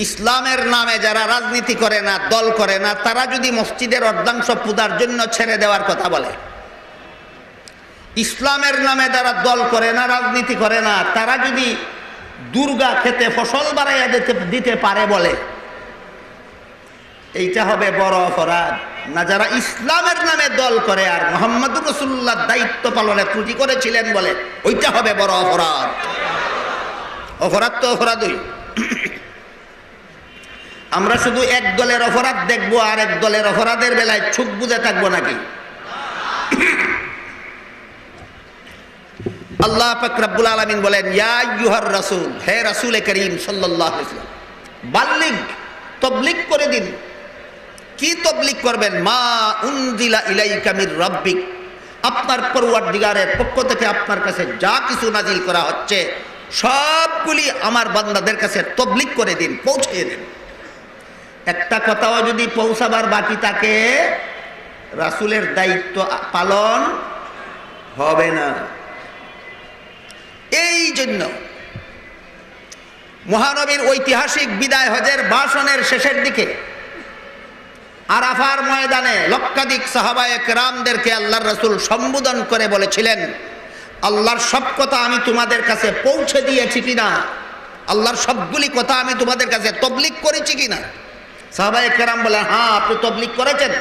ইসলামের নামে যারা রাজনীতি করে না, দল করে না, তারা যদি মসজিদের অর্ধাংশ পূজার জন্য ছেড়ে দেওয়ার কথা বলে, ইসলামের নামে যারা দল করে না, রাজনীতি করে না, তারা যদি দুর্গা খেতে ফসল বাড়াইয়া দিতে পারে বলে, এইটা হবে বড় অপরাধ না? যারা ইসলামের নামে দল করে আর মুহাম্মদুর রাসূলুল্লাহ দায়িত্ব পালনে ত্রুটি করেছিলেন বলে, ওইটা হবে বড় অপরাধ। অপরাধ তো অপরাধই। আমরা শুধু এক দলের অপরাধ দেখবো আর এক দলের অপরাধের বেলায় চোখ বুজে থাকবো নাকি? আল্লাহ পাক রব্বুল আলামিন বলেন, ইয়া আইয়ুহার রাসূল, হে রাসূল করিম সাল্লাল্লাহু আলাইহি ওয়াসাল্লাম, বাল্লিগ, তাবলীগ করে দিন। কি তাবলীগ করবেন? মা উনজিলা ইলাইকা মির রাব্বিক, আপনার পরওয়ারদিগারের পক্ষ থেকে আপনার কাছে যা কিছু নাজিল করা হচ্ছে সবগুলি আমার বান্দাদের কাছে তাবলীগ করে দিন, পৌঁছে দিন। একটা কথাও যদি পৌঁছাবার বাকি থাকে, রাসূলের দায়িত্ব পালন হবে না। এই জন্য মহানবীর ঐতিহাসিক বিদায় হজের ভাষণের শেষের দিকে আরাফার ময়দানে লক্ষাধিক সাহাবায়ে কেরামদেরকে আল্লাহর রাসূল সম্বোধন করে বলেছিলেন, আল্লাহর সব কথা আমি তোমাদের কাছে পৌঁছে দিয়েছি কিনা আল্লাহর সবগুলি কথা আমি তোমাদের কাছে তবলিগ করেছি কিনা? সাহাবায়ে কেরাম বলেন, হ্যাঁ আপনি তবলিগ করেছেন।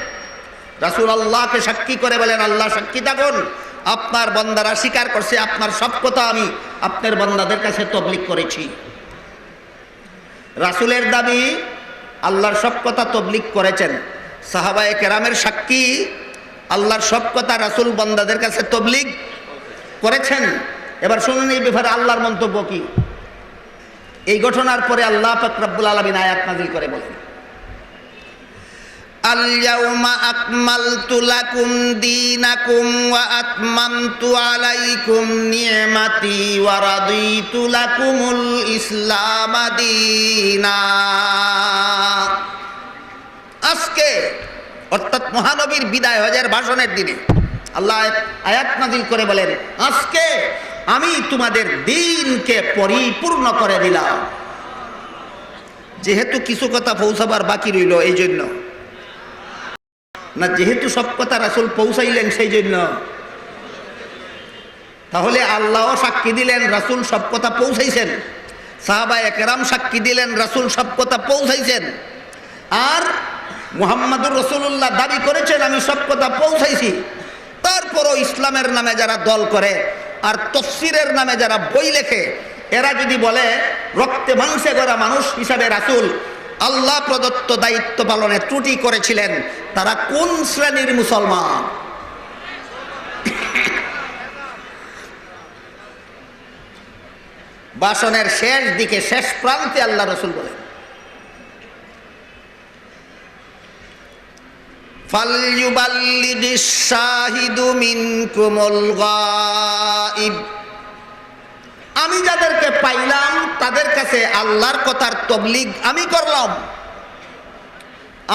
রাসূল আল্লাহকে সাক্ষী করে বলেন, আল্লাহ সাক্ষী থাকুন, আপনার বান্দারা স্বীকার করছে আপনার সব কথা আমি আপনার বান্দাদের কাছে তবলিগ করেছি। রাসূলের দাবি আল্লাহর সব কথা তবলিগ করেছেন, সাহাবায়ে কেরামের সাক্ষী আল্লাহর সব কথা রাসূল বান্দাদের কাছে তবলিগ করেছেন। এবার শুনুন এই ব্যাপারে আল্লাহর মন্তব্য কি। এই ঘটনার পরে আল্লাহ পাক রব্বুল আলামিন আয়াত নাযিল করে বলেন, আল-ইয়াউমা আকমালতু লাকুম দীনাকুম ওয়া আতমামতু আলাইকুম নি'মাতি ওয়া রাদিতু লাকুমুল ইসলাম দীনা। আজকে অর্থাৎ মহানবীর বিদায় হজের ভাষণের দিনে আল্লাহ আয়াত নাযিল করে বলেন, আজকে আমি তোমাদের দ্বীনকে পরিপূর্ণ করে দিলাম। যেহেতু কিছু কথা পৌঁছাবার বাকি রইল এই জন্য না, যেহেতু সব কথা রাসূল পৌঁছাইলেন সেই জন্য। তাহলে আল্লাহ সাক্ষী দিলেন রাসূল সব কথা পৌঁছাইছেন, সাহাবায়ে কেরাম সাক্ষী দিলেন রাসূল সব কথা পৌঁছাইছেন, আর মুহাম্মদুর রাসূলুল্লাহ দাবি করেছেন আমি সব কথা পৌঁছাইছি। তারপরও ইসলামের নামে যারা দল করে আর তাফসীরের নামে যারা বই লেখে, এরা যদি বলে রক্তে মাংসে গড়া মানুষ হিসাবে রাসূল আল্লাহ প্রদত্ত দায়িত্ব পালনে ত্রুটি করেছিলেন, তারা কোন শ্রেণীর মুসলমান? ভাষণের শেষ দিকে শেষ প্রান্তে আল্লাহ রাসূল বলেন, ফালইউবাল্লিগিশ শাহিদু মিনকুমুল গায়ব। আমি যাদেরকে পাইলাম তাদের কাছে আল্লাহর কথার তবলিগ আমি করলাম,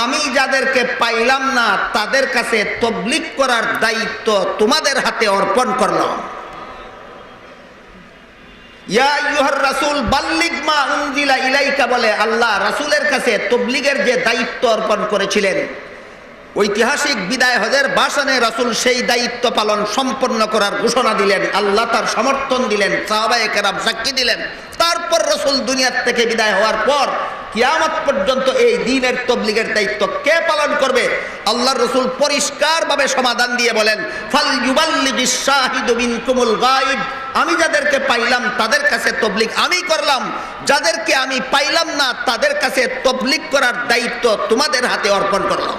আমি যাদেরকে পাইলাম না তাদের কাছে তবলিগ করার দায়িত্ব তোমাদের হাতে অর্পণ করলাম। ইয়া আইয়ুহার রাসূল বাল্লিগ মা উনজিলা ইলাইকা বলে আল্লাহ রাসূলের কাছে তবলিগের যে দায়িত্ব অর্পণ করেছিলেন, ঐতিহাসিক বিদায় হজের ভাষণে রাসূল সেই দায়িত্ব পালন সম্পন্ন করার ঘোষণা দিলেন, আল্লাহ তার সমর্থন দিলেন, সাহাবায়ে কেরাম সাক্ষী দিলেন। তারপর রাসূল দুনিয়ার থেকে বিদায় হওয়ার পর কিয়ামত পর্যন্ত এই দ্বীনের তবলিগের দায়িত্ব কে পালন করবে? আল্লাহর রাসূল পরিষ্কারভাবে সমাধান দিয়ে বলেন, ফালইউবাল্লিগিশ শাহিদু মিনকুমুল গায়ব। আমি যাদেরকে পাইলাম তাদের কাছে তবলিগ আমি করলাম, যাদেরকে আমি পাইলাম না তাদের কাছে তবলিগ করার দায়িত্ব তোমাদের হাতে অর্পণ করলাম।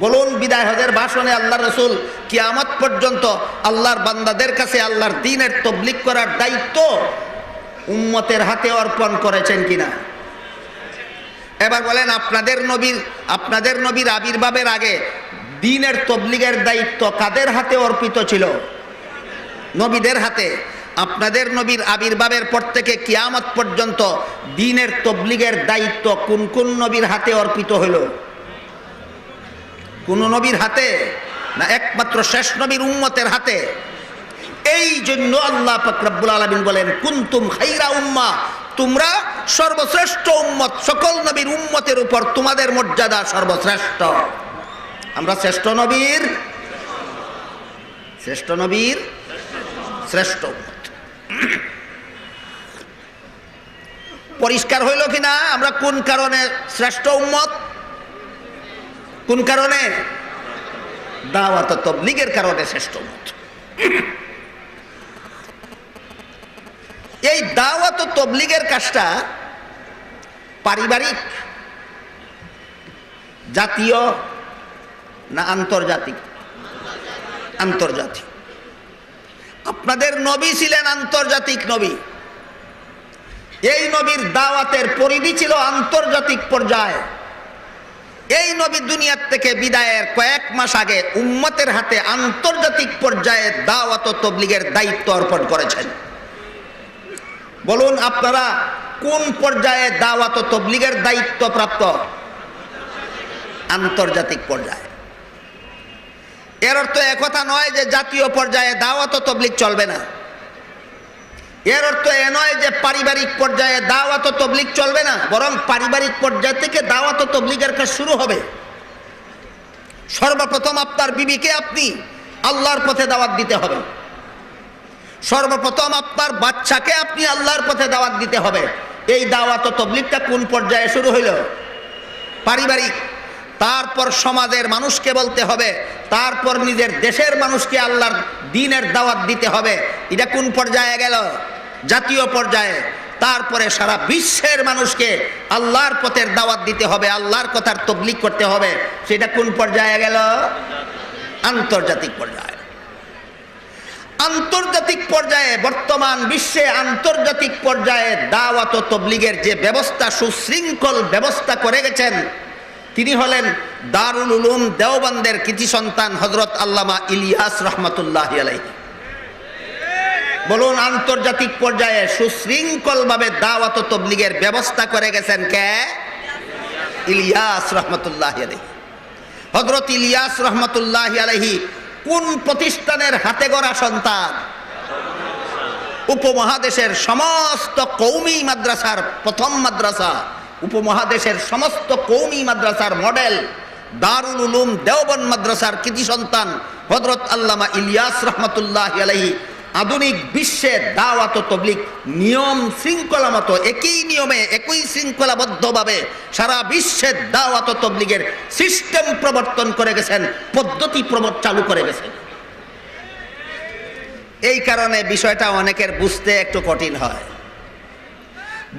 বলুন, বিদায় হজের ভাষণে আল্লাহ রাসূল কিয়ামত পর্যন্ত আল্লাহর বান্দাদের কাছে আল্লাহর দ্বীনের তবলিগ করার দায়িত্ব উম্মতের হাতে অর্পণ করেছেন কিনা? এবার বলেন, আপনাদের নবীর আবির্ভাবের আগে দ্বীনের তবলিগের দায়িত্ব কাদের হাতে অর্পিত ছিল? নবীদের হাতে। আপনাদের নবীর আবির্ভাবের পর থেকে কিয়ামত পর্যন্ত দ্বীনের তবলিগের দায়িত্ব কোন কোন নবীর হাতে অর্পিত হলো? কোন নবীর হাতে না, একমাত্র শেষ নবীর উম্মতের হাতে। এই জন্য আল্লাহ পাক রব্বুল আলামিন বলেন, কুনতুম খাইরা উম্মাহ, তোমরা সর্বশ্রেষ্ঠ উম্মত, সকল নবীর উম্মতের উপর তোমাদের মর্যাদা সর্বশ্রেষ্ঠ। আমরা শ্রেষ্ঠ নবীর শ্রেষ্ঠ উম্মত। পরিষ্কার হইল কিনা আমরা কোন কারণে শ্রেষ্ঠ উম্মত? কোন কারণে? দাওয়াত ও তাবলীগের কারণে শ্রেষ্ঠ উম্মত। এই দাওয়াত ও তাবলীগের কাজটা পারিবারিক, জাতীয় না আন্তর্জাতিক? আন্তর্জাতিক। আপনাদের নবী ছিলেন আন্তর্জাতিক নবী। এই নবীর দাওয়াতের পরিধি ছিল আন্তর্জাতিক পর্যায়ে। এই নবী দুনিয়ার থেকে বিদায়ের কয়েক মাস আগে উম্মতের হাতে আন্তর্জাতিক পর্যায়ে দাওয়াত ও তাবলীগের দায়িত্ব অর্পণ করেছেন। বলুন, আপনারা কোন পর্যায়ে দাওয়াত ও তাবলীগের দায়িত্ব প্রাপ্ত? আন্তর্জাতিক পর্যায়ে। এর অর্থ একথা নয় যে জাতীয় পর্যায়ে দাওয়াত ও তাবলীগ চলবে না। এর অর্থ এ নয় যে পারিবারিক পর্যায়ে দাওয়াত ও তাবলীগ চলবে না, বরং পারিবারিক পর্যায় থেকে দাওয়াত ও তাবলীগের কাজ শুরু হবে। সর্বপ্রথম আপনার বিবিকে আপনি আল্লাহর পথে দাওয়াত দিতে হবে। সর্বপ্রথম আপনার বাচ্চাকে আপনি আল্লাহর পথে দাওয়াত দিতে হবে। এই দাওয়াত ও তাবলীগটা কোন পর্যায়ে শুরু হইল? পারিবারিক, তারপর সমাজের মানুষকে বলতে হবে, তারপর নিজের দেশের মানুষকে আল্লাহর দ্বীনের দাওয়াত দিতে হবে। এটা কোন পর্যায়ে গেল? জাতীয় পর্যায়ে। তারপরে সারা বিশ্বের মানুষকে আল্লাহর পথের দাওয়াত দিতে হবে, আল্লাহর কথার তাবলীগ করতে হবে। সেটা কোন পর্যায়ে গেল? আন্তর্জাতিক পর্যায়ে। আন্তর্জাতিক পর্যায়ে, বর্তমান বিশ্বে আন্তর্জাতিক পর্যায়ে দাওয়াত ও তাবলীগের যে ব্যবস্থা, সুশৃঙ্খল ব্যবস্থা করে গেছেন, তিনি হলেন দারুল উলুম দেওবন্দের কৃতি সন্তান হযরত আল্লামা ইলিয়াস রহমাতুল্লাহি আলাইহি। বলুন, আন্তর্জাতিক পর্যায়ে সুশৃঙ্খলভাবে দাওয়াত ও তাবলীগের ব্যবস্থা করে গেছেন কে? ইলিয়াস রহমাতুল্লাহি আলাইহি। হযরত ইলিয়াস রহমাতুল্লাহি আলাইহি কোন প্রতিষ্ঠানের হাতে গড়া সন্তান? উপমহাদেশের সমস্ত কওমি মাদ্রাসার প্রথম মাদ্রাসা, উপমহাদেশের সমস্ত কওমি মাদ্রাসার মডেল দারুল উলুম দেওবন্দ মাদ্রাসার কৃতি সন্তান হযরত আল্লামা ইলিয়াস রহমাতুল্লাহি আলাইহি আধুনিক বিশ্বে দাওয়াত ও তাবলীগ নিয়ম শৃঙ্খলা মতো একই নিয়মে একই শৃঙ্খলাবদ্ধভাবে সারা বিশ্বে দাওয়াত ও তাবলীগের সিস্টেম প্রবর্তন করে গেছেন, পদ্ধতি চালু করে গেছেন। এই কারণে বিষয়টা অনেকের বুঝতে একটু কঠিন হয়।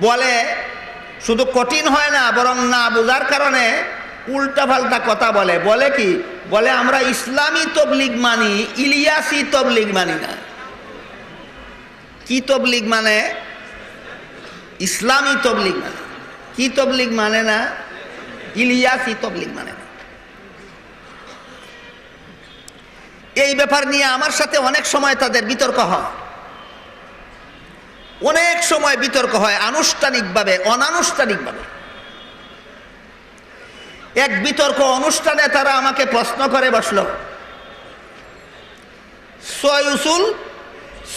বলে শুধু কঠিন হয় না, বরং না বোঝার কারণে উল্টাপাল্টা কথা বলে। বলে কি? বলে আমরা ইসলামী তাবলীগ মানি, ইলিয়াসি তাবলীগ মানি না। কি তাবলীগ মানে? ইসলামী তাবলীগ মানে। কি তাবলীগ মানে না? ইলিয়াসি তাবলীগ মানে না। এই ব্যাপার নিয়ে আমার সাথে অনেক সময় তাদের বিতর্ক হয়, অনেক সময় বিতর্ক হয়, আনুষ্ঠানিকভাবে অনানুষ্ঠানিকভাবে। এক বিতর্ক অনুষ্ঠানে তারা আমাকে প্রশ্ন করে বসল,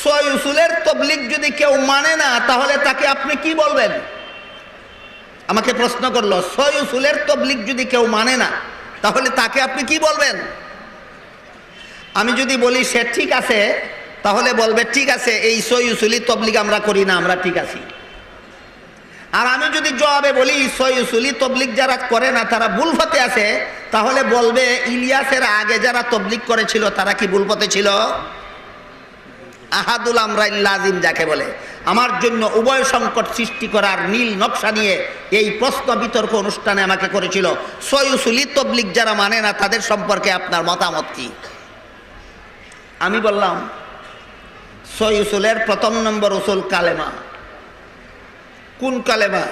ছয় উসুলের তাবলীগ যদি কেউ মানে না তাহলে তাকে আপনি কি বলবেন? আমাকে প্রশ্ন করলো, ছয় উসুলের তাবলীগ যদি কেউ মানে না তাহলে তাকে আপনি কি বলবেন? আমি যদি বলি সে ঠিক আছে, তাহলে বলবে ঠিক আছে, এই ছয় উসুলি তাবলীগ আমরা করি না, আমরা ঠিক আছি। আর আমি যদি জবাবে বলি ছয় উসুলি তাবলীগ যারা করে না তারা ভুল পথে আছে, তাহলে বলবে ইলিয়াসের আগে যারা তাবলীগ করেছিল তারা কি ভুল পথে ছিল? আহাদুল আমরাইন লাজিম যাকে বলে। আমার জন্য উভয় সংকট সৃষ্টি করার নীল নকশা নিয়ে এই প্রশ্ন বিতর্ক অনুষ্ঠানে আমাকে করেছিল, ছয় উসুলি তাবলীগ যারা মানে না তাদের সম্পর্কে আপনার মতামত কি? আমি বললাম, ছয় উসুলের প্রথম নম্বর উসুল কালেমা। কোন কালেমা?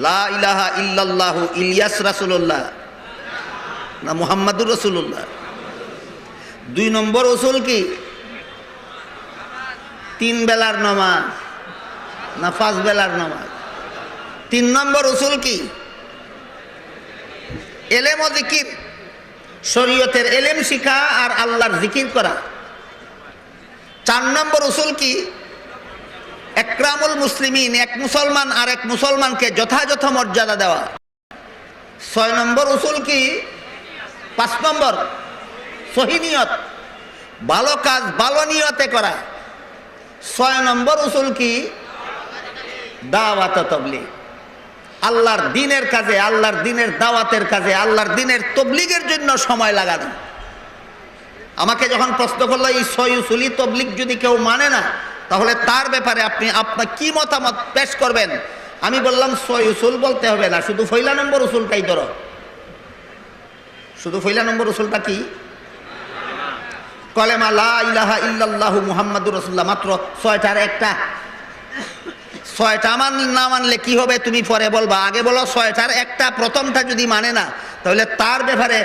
লা ইলাহা ইল্লাল্লাহু ইলিয়াস রাসূলুল্লাহ না মুহাম্মাদুর রাসূলুল্লাহ। 2 নম্বর উসুল কি? 3 বেলার নামাজ না 5 বেলার নামাজ? 3 নম্বর উসুল কি? এলেম ও জিকির, শরীয়তের এলেম শিখা আর আল্লাহর জিকির করা। 4 নম্বর উসুল কি? একরামুল মুসলিমিন, এক মুসলমান আর এক মুসলমানকে যথাযথ মর্যাদা দেওয়া। 6 নম্বর উসুল কি? 5 নম্বর সহি নিয়ত, ভালো কাজ ভালো নিয়তে করা। 6 নম্বর উসুল কি? দাওয়াত ও তাবলীগ, আল্লাহর দ্বীনের কাজে, আল্লাহর দ্বীনের দাওয়াতের কাজে, আল্লাহর দ্বীনের তাবলীগের জন্য সময় লাগানো। আমাকে যখন প্রশ্ন করলো এই 6 উসুলি তাবলীগ যদি কেউ মানে না তাহলে তার ব্যাপারে আপনি আপনার কি মতামত পেশ করবেন? আমি বললাম 6 উসুল বলতে হবে না, শুধু পয়লা নম্বর উসুলটাই ধরো। শুধু পয়লা নম্বর উসুলটা কি? কলেমা লা ইলাহা ইল্লাল্লাহু মুহাম্মাদুর রাসূলুল্লাহ। মাত্র 6টার একটা। 6টা না মানলে কি হবে তুমি পরে বলবা, আগে বলো 6টার একটা, প্রথমটা যদি মানে না তাহলে তার ব্যাপারে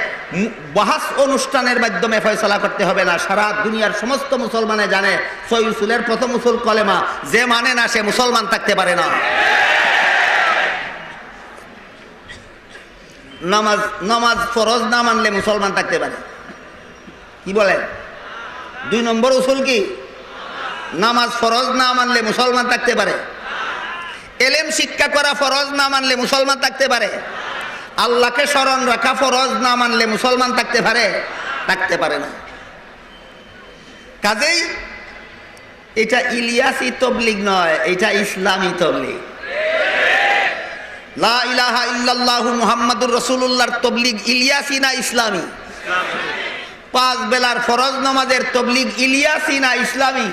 বাহাস অনুষ্ঠানের মাধ্যমে ফয়সালা করতে হবে না। সারা দুনিয়ার সমস্ত মুসলমানে জানে 6 উসুলের প্রথম উসুল কলেমা। যে মানে না সে মুসলমান থাকতে পারে না। নামাজ ফরজ না মানলে মুসলমান থাকতে পারে? কি বলেন? 2 নম্বর উসুল কি? নামাজ ফরজ না মানলে মুসলমান থাকতে পারে? এলেম শিক্ষা করা ফরজ না মানলে মুসলমান থাকতে পারে? আল্লাহকে স্মরণ রাখা ফরজ না মানলে মুসলমান থাকতে পারে? থাকতে পারে না। কাজেই এটা ইলিয়াসি তবলিগ নয়, এটা ইসলামী তবলিগ। লা ইলাহা ইল্লাল্লাহু মুহাম্মাদুর রাসূলুল্লাহর তবলিগ ইলিয়াসি না ইসলামী? পাঁচ বেলার ফরজ নামাজের তবলিগ ইলিয়াসি না ইসলামী?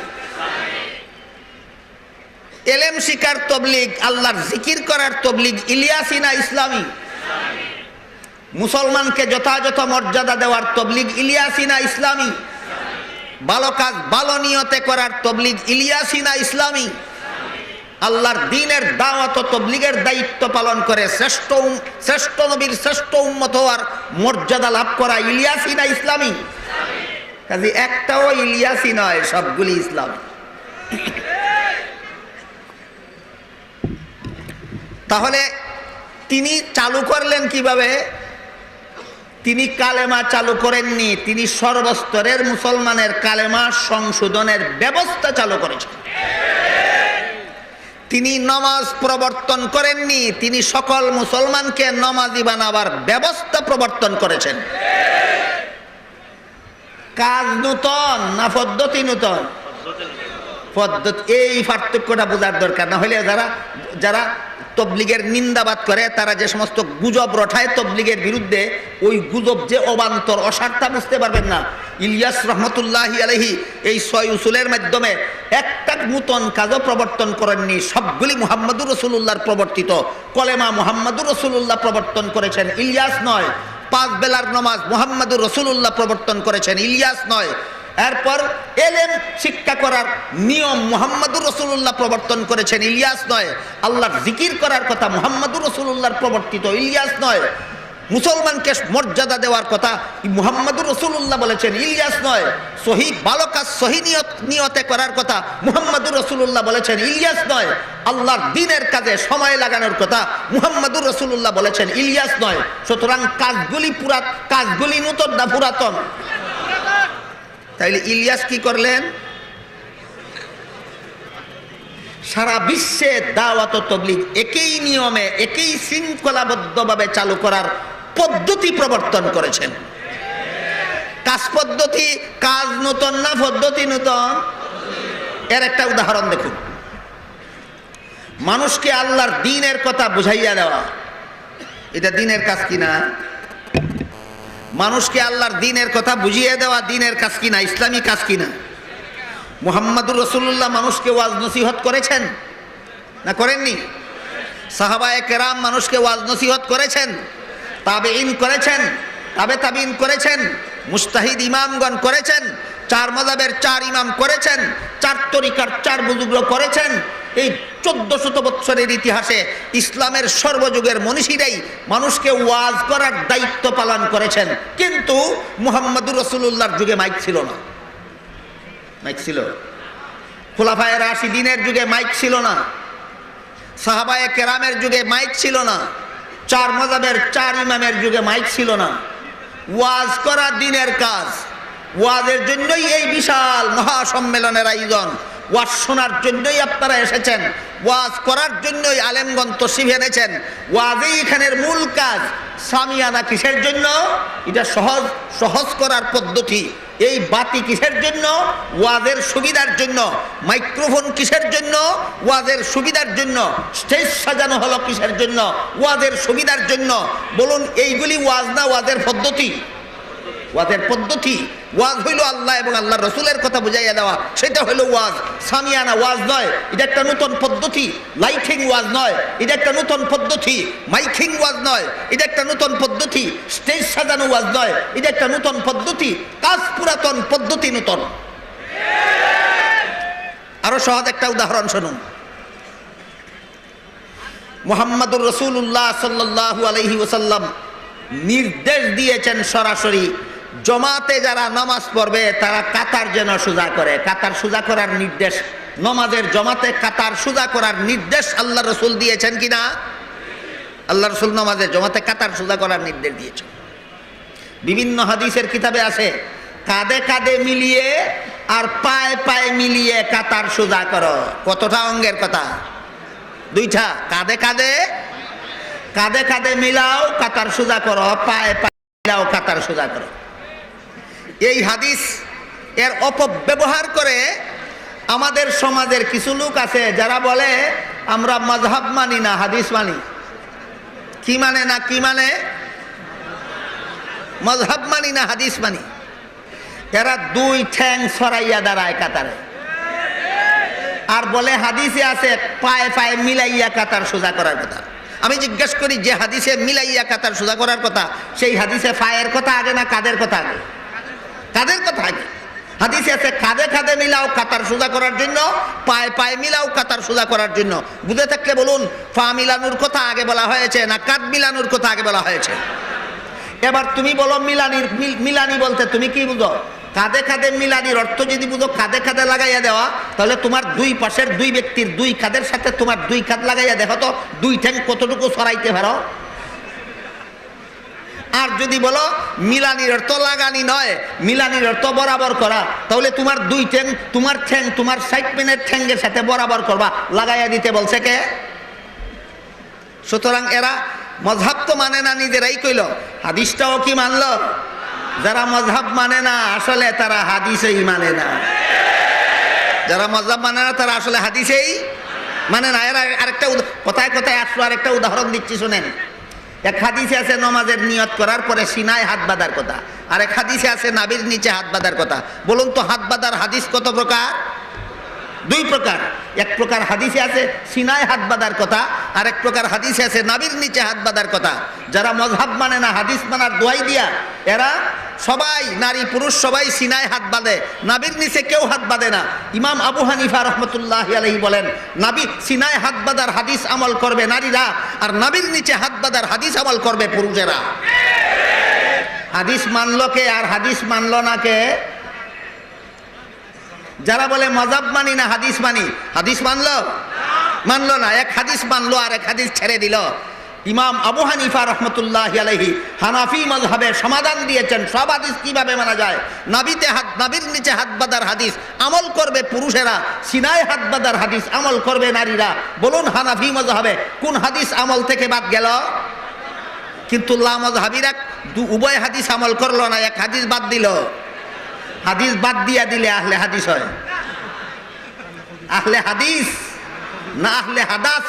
এলেম শিকার তবলিগ, আল্লাহর জিকির করার তবলিগ ইলিয়াসি না ইসলামী? মুসলমানকে যথাযথ মর্যাদা দেওয়ার তবলিগ ইলিয়াসি না ইসলামী? ভালো কাজ ভালো নিয়তে করার তবলিগ ইলিয়াসি না ইসলামী? আল্লাহর দ্বীনের দাওয়াত ও তবলিগের দায়িত্ব পালন করে শ্রেষ্ঠ নবীর শ্রেষ্ঠ উম্মত হওয়ার মর্যাদা লাভ করা ইলিয়াসি না ইসলামী? কাজে একটাও ইলিয়াসি নয়, সবগুলি ইসলামী। তাহলে তিনি চালু করলেন কিভাবে? তিনি কালেমা চালু করেননি, তিনি সর্বস্তরের মুসলমানের কালেমা সংশোধনের ব্যবস্থা চালু করেছেন। তিনি নামাজ প্রবর্তন করেননি, তিনি সকল মুসলমানকে নামাজি বানাবার ব্যবস্থা প্রবর্তন করেছেন। কাজ নূতন না পদ্ধতি নূতন? পদ্ধতি। এই পার্থক্যটা বোঝার দরকার, না হলে যারা তবলিগের নিন্দাবাদ করে, তারা যে সমস্ত গুজব রটায় তবলিগের বিরুদ্ধে, ওই গুজব যে অবান্তর অসারটা বুঝতে পারবেন না। ইলিয়াস রহমতুল্লাহি আলাইহি এই 6 উসুলের মাধ্যমে একটা নূতন কাজও প্রবর্তন করেননি, সবগুলি মুহাম্মদুর রাসূলুল্লাহর প্রবর্তিত। কলেমা মুহাম্মদুর রাসূলুল্লাহ প্রবর্তন করেছেন, ইলিয়াস নয়। 5 বেলার নামাজ মুহাম্মদুর রাসূলুল্লাহ প্রবর্তন করেছেন, ইলিয়াস নয়। এরপর এলেম শিক্ষা করার নিয়ম মুহাম্মদুর রাসূলুল্লাহ প্রবর্তন করেছেন, ইলিয়াস নয়। আল্লাহর জিকির করার কথা মুহাম্মদুর রাসূলুল্লাহর প্রবর্তিত, ইলিয়াস নয়। মুসলমানকে মর্যাদা দেওয়ার কথা মুহাম্মদুর রাসূলুল্লাহ বলেছেন, ইলিয়াস নয়। সহি ভালো কাজ সহি নিয়তে করার কথা মুহাম্মদুর রাসূলুল্লাহ বলেছেন, ইলিয়াস নয়। আল্লাহর দ্বীনের কাজে সময় লাগানোর কথা মুহাম্মদুর রাসূলুল্লাহ বলেছেন, ইলিয়াস নয়। সুতরাং কাজগুলি নূতন না পুরাতন? তাইলে ইলিয়াস কি করলেন? সারা বিশ্বে দাওয়াত ও তাবলীগ একই নিয়মে একই শৃঙ্খলাবদ্ধভাবে চালু করার পদ্ধতি প্রবর্তন করেছেন। কাজ পদ্ধতি, কাজ নূতন না পদ্ধতি নূতন? এর একটা উদাহরণ দেখুন। মানুষকে আল্লাহর দ্বীনের কথা বুঝাইয়া দেওয়া, এটা দ্বীনের কাজ কিনা? মানুষকে আল্লাহর দ্বীনের কথা বুঝিয়ে দেওয়া দ্বীনের কাজ কিনা, ইসলামী কাজ কিনা? মুহাম্মদুর রাসূলুল্লাহ মানুষকে ওয়াজ নসিহত করেছেন না করেননি? সাহাবায়ে কেরাম মানুষকে ওয়াজ নসিহত করেছেন, তাবেঈন করেছেন, তাবেঈন করেছেন, মুজতাহিদ ইমামগণ করেছেন, 4 মাযহাবের 4 ইমাম করেছেন, 4 তরিকার 4 বুজুর্গ করেছেন। এই 1400 বছরের ইতিহাসে ইসলামের সর্বযুগের মনীষীরাই মানুষকে ওয়াজ করার দায়িত্ব পালন করেছেন। কিন্তু মুহাম্মদুর রাসূলুল্লাহর যুগে মাইক ছিল না। মাইক ছিল? খুলাফায়ে রাশিদিনের যুগে মাইক ছিল না, সাহাবায়ে কেরামের যুগে মাইক ছিল না, 4 মাযহাবের 4 ইমামের যুগে মাইক ছিল না। ওয়াজ করা দ্বীনের কাজ। ওয়াজের জন্যই এই বিশাল মহাসম্মেলনের আয়োজন। ওয়াজ শোনার জন্যই আপনারা এসেছেন, ওয়াজ করার জন্যই আলেমগণ তশরিফ এনেছেন। ওয়াজই এখানের মূল কাজ। সামিয়ানা কিসের জন্য? এটা সহজ করার পদ্ধতি। এই বাতি কিসের জন্য? ওয়াজের সুবিধার জন্য। মাইক্রোফোন কিসের জন্য? ওয়াজের সুবিধার জন্য। স্টেজ সাজানো হলো কিসের জন্য? ওয়াজের সুবিধার জন্য। বলুন, এইগুলি ওয়াজ না ওয়াজের পদ্ধতি? ওয়াজের পদ্ধতি। ওয়াজ হইল আল্লাহ এবং আল্লাহর রাসূলের কথা বুঝাইয়া দেওয়া, সেটা হইল ওয়াজ। সামিয়ানা ওয়াজ নয়, এটা একটা নতুন পদ্ধতি। লাইটিং ওয়াজ নয়, এটা একটা নতুন পদ্ধতি। মাইকিং ওয়াজ নয়, এটা একটা নতুন পদ্ধতি। স্টেজ সাজানো ওয়াজ নয়, এটা একটা নতুন পদ্ধতি। কাজ পুরাতন, পদ্ধতি নতুন। আরো সহজ একটা উদাহরণ শুনুন। মুহাম্মদুর রাসূলুল্লাহ সাল্লাল্লাহু আলাইহি ওয়াসাল্লাম নির্দেশ দিয়েছেন সরাসরি, জমাতে যারা নামাজ পড়বে তারা কাতার যেন সোজা করে। কাতার সোজা করার নির্দেশ, নামাজের জমাতে কাতার সোজা করার নির্দেশ আল্লাহ রাসূল দিয়েছেন কিনা? আল্লাহ রাসূল নামাজের জমাতে কাতার সোজা করার নির্দেশ দিয়েছেন। বিভিন্ন হাদিসের কিতাবে আছে, কাঁধে কাঁধে মিলিয়ে আর পায়ে পায়ে মিলিয়ে কাতার সোজা করো। কতটা অঙ্গের কথা? 2টা। কাঁধে কাঁধে মিলাও, কাতার সোজা করো, পায়ে পায়ে মিলাও, কাতার সোজা করো। এই হাদিস এর অপব্যবহার করে আমাদের সমাজের কিছু লোক আছে যারা বলে আমরা মাযহাব মানি না, হাদিস মানি। কি মানে না, কি মানে? মাযহাব মানি না, হাদিস মানি। এরা দুই ঠ্যাং ছড়াইয়া দাঁড়ায় কাতারে, আর বলে হাদিসে আছে পায়ে পায়ে মিলাইয়া কাতার সোজা করার কথা। আমি জিজ্ঞেস করি, যে হাদিসে মিলাইয়া কাতার সোজা করার কথা, সেই হাদিসে পায়ের কথা আগে না কাদের কথা আগে? কাদের কথা আগে? হাদিসে আছে কাঁধে কাঁধে মিলাও কাতার সোজা করার জন্য, পায়ে পায়ে মিলাও কাতার সোজা করার জন্য। বুঝে থাকলে বলুন, পা মিলানোর কথা আগে বলা হয়েছে না কাঁধ মিলানোর কথা আগে বলা হয়েছে? এবার তুমি বলো মিলানি বলতে তুমি কি বুঝো? কাঁধে কাঁধে মিলানির অর্থ যদি বুঝো কাঁধে কাঁধে লাগাইয়া দেওয়া, তাহলে তোমার দুই পাশের দুই ব্যক্তির দুই কাঁধের সাথে তোমার দুই কাঁধ লাগাইয়া দেখো তো দুই ঠ্যাং কতটুকু ছড়াইতে পারো। আর যদি বলো মিলানির অর্থ লাগানি নয়, মিলানির অর্থ বরাবর করা, তাহলে তোমার দুই ঠ্যাং তোমার সাইড পেনের ঠ্যাঙ্গের সাথে বরাবর করবা, লাগাইয়া দিতে বলছে কে? সুতরাং এরা মযহাব তো মানে না, নিজেরাই কইল। হাদিসটাও কি মানলো? যারা মযহাব মানে না আসলে তারা হাদিসেই মানে না। যারা মযহাব মানে না তারা আসলে হাদিসেই মানে না। এরা আরেকটা কথায় কথায় আসলো, আরেকটা উদাহরণ দিচ্ছি শুনেন। এক হাদিসে আছে নমাজের নিয়ত করার পরে সিনায় হাত বাঁধার কথা, আর এক হাদিসে আছে নাভির নিচে হাত বাঁধার কথা। বলুন তো হাত বাঁধার হাদিস কত প্রকার? দুই প্রকার। এক প্রকার হাদিসে আছে সিনায় হাত বাঁধার কথা, আর এক প্রকার হাদিসে আছে নাভির নিচে হাত বাঁধার কথা। যারা মযহাব মানে না, হাদিস মানার দোহাই দিয়া এরা সবাই, নারী পুরুষ সবাই সিনায় হাত বাঁধে, নাভির নিচে কেউ হাত বাঁধে না। ইমাম আবু হানিফা রাহমাতুল্লাহি আলাইহি বলেন, নাভি সিনায় হাত বাঁধার হাদিস আমল করবে নারীরা, আর নাভির নিচে হাত বাঁধার হাদিস আমল করবে পুরুষেরা। হাদিস মানলো কে আর হাদিস মানলো না কে? যারা বলে মযহাব মানি না হাদিস মানি, হাদিস মানলো না। এক হাদিস মানলো আর এক হাদিস ছেড়ে দিল। ইমাম আবু হানিফা রাহমাতুল্লাহি আলাইহি হানাফি মাযহাবের সমাধান দিয়েছেন সব হাদিস কিভাবে মানা যায়। নাভির নিচে হাত বাঁধার হাদিস আমল করবে পুরুষেরা, সিনায় হাত বাঁধার হাদিস আমল করবে নারীরা। বলুন হানাফি মাযহাবে কোন হাদিস আমল থেকে বাদ গেল? কিন্তু লামাযহাবিরা উভয় হাদিস আমল করলো না, এক হাদিস বাদ দিল। হাদিস বাদ দিয়া দিলে আহলে হাদিস হয়? আহলে হাদিস না আহলে হাদাস?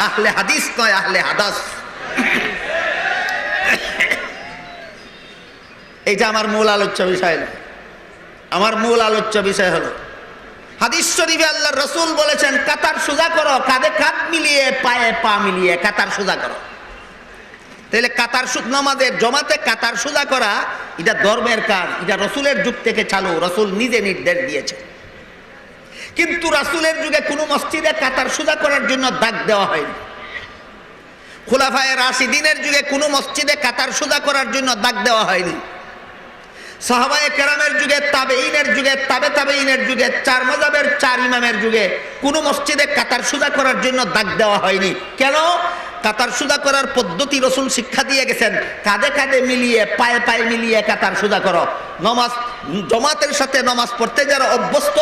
আহলে হাদিস নয়, আহলে হাদাস। এইটা আমার মূল আলোচ্য বিষয় না। আমার মূল আলোচ্য বিষয় হলো হাদিস শরীফে আল্লাহর রাসূল বলেছেন কাতার সোজা করো, কাঁধে কাঁধ মিলিয়ে পায়ে পা মিলিয়ে কাতার সোজা করো। তাহলে কাতার নামাজের জমাতে কাতার সোজা করা এটা ধর্মের কাজ, এটা রসুলের যুগ থেকে চালু, রসুল নিজে নির্দেশ দিয়েছে। কিন্তু রাসূলের যুগে কোনো মসজিদে কাতার সোজা করার জন্য দাগ দেওয়া হয়নি। খুলাফায়ে রাশিদিনের যুগে কোনো মসজিদে কাতার সোজা করার জন্য দাগ দেওয়া হয়নি। সাহাবায়ে কেরামের যুগে, তাবেঈনের যুগে, তাবেঈনের যুগে, চার মাযহাবের চার ইমামের যুগে কোনো মসজিদে কাতার সোজা করার জন্য দাগ দেওয়া হয়নি। কেন? কাতার সোজা করার পদ্ধতি রসুল শিক্ষা দিয়ে গেছেন, কাঁধে কাঁধে মিলিয়ে পায়ে পায়ে মিলিয়ে কাতার সোজা করো। নমাজ জমাতের সাথে নমাজ পড়তে যারা অভ্যস্ত,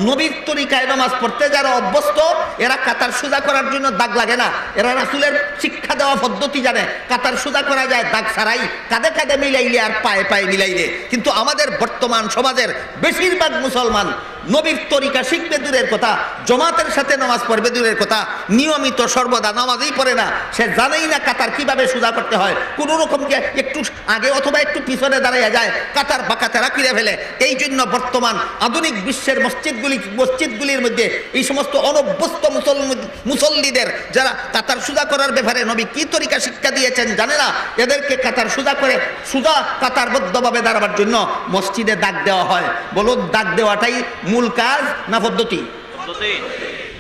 নবীর তরিকায় নমাজ পড়তে যারা অভ্যস্ত, এরা কাতার সোজা করার জন্য দাগ লাগে না। এরা রাসূলের শিক্ষা দেওয়া পদ্ধতি জানে, কাতার সোজা করা যায় দাগ ছাড়াই, কাঁধে কাঁধে মিলাইলে আর পায়ে পায়ে মিলাইলে। কিন্তু আমাদের বর্তমান সমাজের বেশিরভাগ মুসলমান নবীর তরিকা শিখবে দূরের কথা, জমাতের সাথে নামাজ পড়বে দূরের কথা, নিয়মিত সর্বদা নামাজই পড়ে না। সে জানেই না কাতার কিভাবে সোজা করতে হয়। কোনো রকমকে একটু আগে অথবা একটু পিছনে দাঁড়াইয়া যায়, কাতার বাঁকাতেরা ফিরে ফেলে। এই জন্য বর্তমান আধুনিক বিশ্বের মসজিদগুলির মধ্যে এই সমস্ত অনভ্যস্ত মুসল্লিদের যারা কাতার সোজা করার ব্যাপারে নবী কি তরিকা শিক্ষা দিয়েছেন জানে না, এদেরকে কাতার সোজা করে সোজা কাতারবদ্ধভাবে দাঁড়াবার জন্য মসজিদে দাগ দেওয়া হয়। বলুন দাগ দেওয়াটাই মূল কাজ না পদ্ধতি?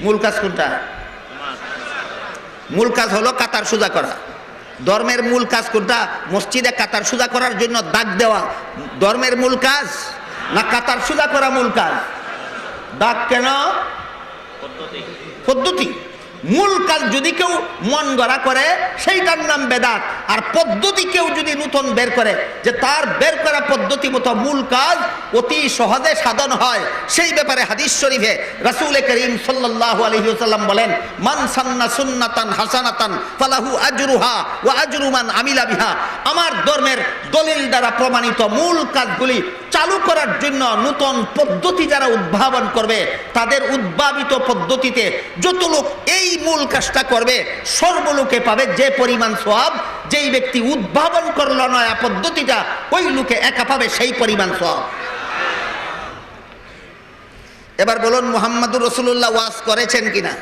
মূল কাজ কোনটা? মূল কাজ হলো কাতার সোজা করা। ধর্মের মূল কাজ কোনটা? মসজিদে কাতার সোজা করার জন্য দাগ দেওয়া ধর্মের মূল কাজ না কাতার সোজা করা মূল কাজ? দাগ কেন? পদ্ধতি। মূল কাজ যদি কেউ মন গড়া করে সেইটার নাম বেদাত, আর পদ্ধতি কেউ যদি নূতন বের করে যে তার বের করা পদ্ধতি মতো মূল কাজ অতি সহজে সাধন হয়, সেই ব্যাপারে হাদিস শরীফে রাসূল করিম সাল্লাল্লাহু আলাইহি ওয়াসাল্লাম বলেন, মান সান্না সুন্নাতান হাসানাতান ফালাহু আজরুহা ওয়া আজরু মান আমিলা বিহা। আমার ধর্মের দলিল দ্বারা প্রমাণিত মূল কাজগুলি চালু করার জন্য নূতন পদ্ধতি যারা উদ্ভাবন করবে, তাদের উদ্ভাবিত পদ্ধতিতে যত লোক এই মূল কাজটা করবে সর্বলোকে পাবে যে পরিমাণ সওয়াব, যেই ব্যক্তি উদ্ভাবন করলো নয়া পদ্ধতিটা ওই লোকে একা পাবে সেই পরিমাণ সওয়াব। এবার বলুন, মুহাম্মদুর রাসূলুল্লাহ ওয়াজ করেছেন কিনা?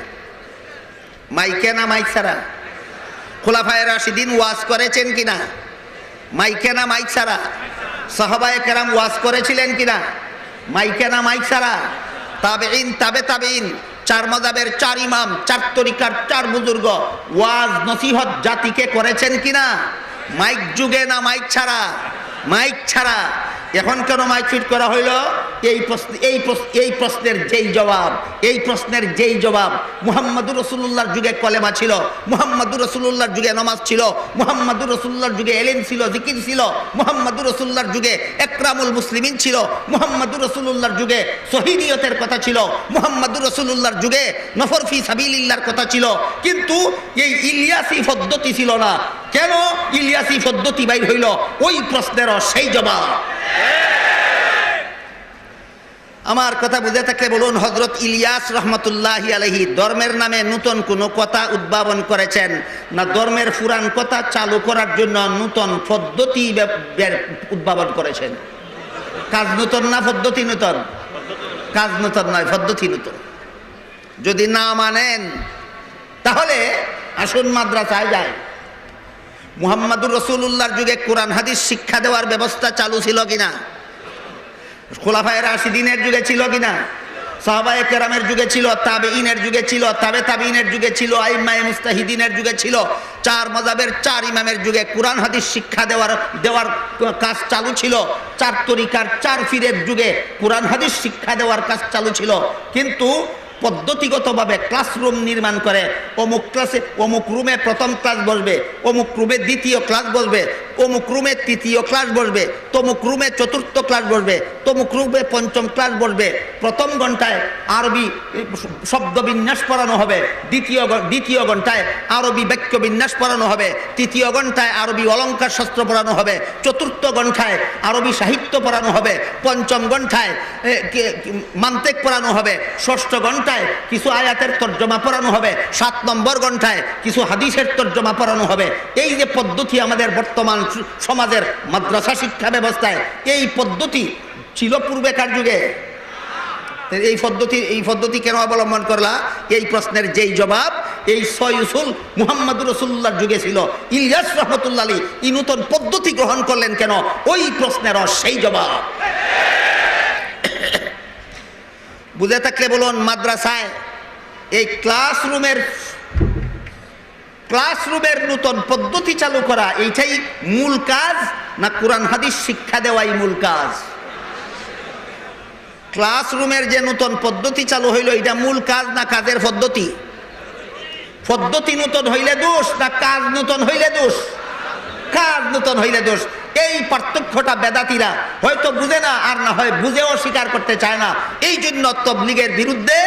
মাইকে না মাইক ছাড়া? খোলাফায়ে রাশিদিন ওয়াজ করেছেন কিনা? মাইকে না মাইক ছাড়া? সাহাবায়ে কেরাম ওয়াজ করেছিলেন কিনা? মাইকে না মাইক ছাড়া? তাবেঈন, তাবে তাবেঈন, চার মাযহাবের চার ইমাম, চার তরিকার চার বুজুর্গ ওয়াজ নসিহত জাতিকে করেছেন কিনা? মাইক যুগে না মাইক ছাড়া? মাইক ছাড়া। এখন কেন মাইক ফিট করা হইল? এই প্রশ্নের যেই জবাব মুহাম্মদুর রাসূলুল্লাহর যুগে কলেমা ছিল, মুহাম্মদুর রাসূলুল্লাহর যুগে নামাজ ছিল, মুহাম্মদুর রাসূলুল্লাহর যুগে ইলম ছিল, জিকির ছিল, মুহাম্মদুর রাসূলুল্লাহর যুগে ইকরামুল মুসলিমিন ছিল, মুহাম্মদুর রাসূলুল্লাহর যুগে শহীদিয়তের কথা ছিল, মুহাম্মদুর রাসূলুল্লাহর যুগে নফর ফি সাবিলিল্লাহর কথা ছিল। কিন্তু এই ইলিয়াসি পদ্ধতি ছিল না। কেন ইলিয়াসি পদ্ধতি বাইর হইল? ওই প্রশ্নেরও সেই জবাব। আমার কথা বুঝে থাকলে বলুন, হযরত ইলিয়াস রহমতুল্লাহি আলাইহি ধর্মের নামে নূতন কোন কথা উদ্ভাবন করেছেন না ধর্মের পুরান কথা চালু করার জন্য নূতন পদ্ধতি উদ্ভাবন করেছেন? কাজ নূতন না পদ্ধতি নূতন? কাজ নূতন নয়, পদ্ধতি নূতন। যদি না মানেন তাহলে আসুন মাদ্রাসায় যায়। মুহাম্মদুর রাসূলুল্লাহর যুগে কোরআন হাদিস শিক্ষা দেওয়ার ব্যবস্থা চালু ছিল কিনা? খোলাফায়ে রাশিদিনের যুগে ছিল কিনা? সাহাবায়ে কেরামের যুগে ছিল, তাবেঈনের যুগে ছিল, তাবে তাবেঈনের যুগে ছিল, আইম্মায়ে মুস্তাহিদিনের যুগে ছিল, চার মাযহাবের চার ইমামের যুগে কোরআন হাদিস শিক্ষা দেওয়ার কাজ চালু ছিল। চার তরিকার চার পীরের যুগে কোরআন হাদিস শিক্ষা দেওয়ার কাজ চালু ছিল। কিন্তু পদ্ধতিগতভাবে ক্লাসরুম নির্মাণ করে অমুক ক্লাসে অমুক রুমে প্রথম ক্লাস বসবে, অমুক রুমে দ্বিতীয় ক্লাস বসবে, অমুক রুমে তৃতীয় ক্লাস বসবে, তমুক রুমে চতুর্থ ক্লাস বসবে, তমুক রুমে পঞ্চম ক্লাস বসবে। প্রথম ঘন্টায় আরবি শব্দ বিন্যাস পড়ানো হবে, দ্বিতীয় ঘন্টায় আরবি বাক্য বিন্যাস পড়ানো হবে, তৃতীয় ঘন্টায় আরবি অলঙ্কার শাস্ত্র পড়ানো হবে, চতুর্থ ঘন্টায় আরবি সাহিত্য পড়ানো হবে, পঞ্চম ঘন্টায় মান্তেক পড়ানো হবে, ষষ্ঠ ঘন্টায় কিছু আয়াতের তর্জমা পড়ানো হবে, 7 নম্বর ঘন্টায় কিছু হাদিসের তর্জমা পড়ানো হবে। এই যে পদ্ধতি আমাদের বর্তমান সমাজের মাদ্রাসা শিক্ষা ব্যবস্থায়, এই পদ্ধতি ছিল পূর্বেকার যুগে। এই পদ্ধতি কেন অবলম্বন করলা? এই প্রশ্নের যেই জবাব এই 6 উসুল মুহাম্মদুর রাসূলুল্লাহর যুগে ছিল। ইলিয়াস রাহমাতুল্লাহ আলাইহি এই নতুন পদ্ধতি গ্রহণ করলেন কেন? ওই প্রশ্নেরও সেই জবাব। বুঝে থাকলে বলুন, মাদ্রাসায় এই ক্লাসরুমের নতুন পদ্ধতি চালু করা এইটাই মূল কাজ না কোরআন হাদিস শিক্ষা দেওয়াই মূল কাজ? ক্লাসরুমের যে নতুন পদ্ধতি চালু হইল এটা মূল কাজ না কাজের পদ্ধতি? পদ্ধতি নতুন হইলে দোষ না কাজ নতুন হইলে দোষ? কাজ নতুন হইলে দোষ। এই পার্থক্যটা বেদাতীরা হয়তো বুঝে না, আর না হয় বুঝেও স্বীকার করতে চায় না। এই জন্য তাবলীগের বিরুদ্ধে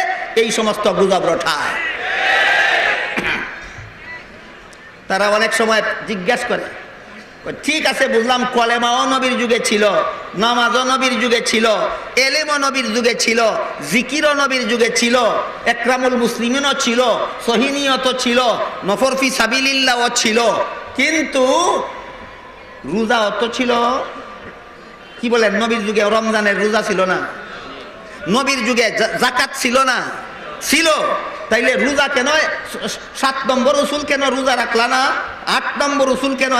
এই সমস্ত গুজব রটায়। তারা অনেক সময় জিজ্ঞাসা করে, ঠিক আছে বুঝলাম, কলেমাও নবীর যুগে ছিল, নামাজও নবীর যুগে ছিল, এলেমও নবীর যুগে ছিল, জিকিরও নবীর যুগে ছিল, ইকরামুল মুসলিমিনও ছিল, সহিনিয়ত ছিল, নফর ফি সাবিলিল্লাহও ছিল, কিন্তু রোজা অত ছিল? কি বলেন, নবীর যুগে রমজানের রোজা ছিল না? নবীর যুগে যাকাত ছিল না? ছিল। তাইলে রোজা কেন 7 নম্বর উসুল কেন রোজা রাখলা না? 8 নম্বর উসুল কেন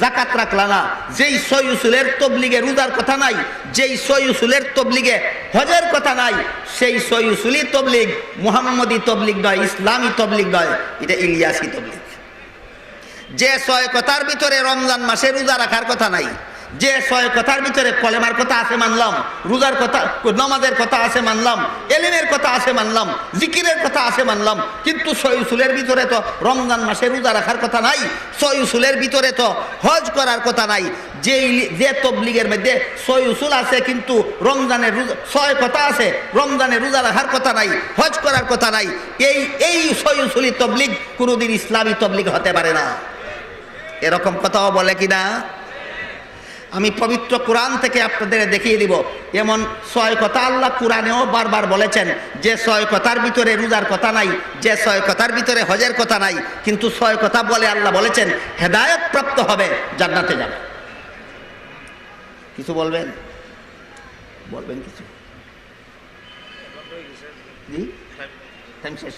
যাকাত রাখলা না? যেই 6 উসুলের তবলিগে রোজার কথা নাই, যেই 6 উসুলের তবলিগে হজের কথা নাই, সেই 6 উসুলই তবলিগ, মুহাম্মদি তবলিগ নয়, ইসলামী তবলিগ নয়, এটা ইলিয়াসি তবলিগ। যে 6 কথার ভিতরে রমজান মাসে রোজা রাখার কথা নাই, যে 6 কথার ভিতরে কলেমার কথা আছে মানলাম, রোজার কথা, নামাজের কথা আছে মানলাম, এলিমের কথা আছে মানলাম, জিকিরের কথা আছে মানলাম, কিন্তু 6 উসুলের ভিতরে তো রমজান মাসে রোজা রাখার কথা নাই, 6 উসুলের ভিতরে তো হজ করার কথা নাই। যে তবলিগের মধ্যে 6 উসুল আছে কিন্তু রমজানের 6 কথা আছে, রমজানে রোজা রাখার কথা নাই, হজ করার কথা নাই, এই 6 উসুলি তবলিগ কোনোদিন ইসলামী তবলিগ হতে পারে না। এরকম কথাও বলে কিনা? আমি পবিত্র কোরআন থেকে আপনাদের দেখিয়ে দিব এমন 6 কথা আল্লাহ কোরআনেও বারবার বলেছেন যে 6 কথার ভিতরে রোজার কথা নাই, যে 6 কথার ভিতরে হজের কথা নাই, কিন্তু 6 কথা বলে আল্লাহ বলেছেন হেদায়েত প্রাপ্ত হবে, জান্নাতে যাবে। কিছু বলবেন? বলবেন কিছু? জি, টাইম শেষ।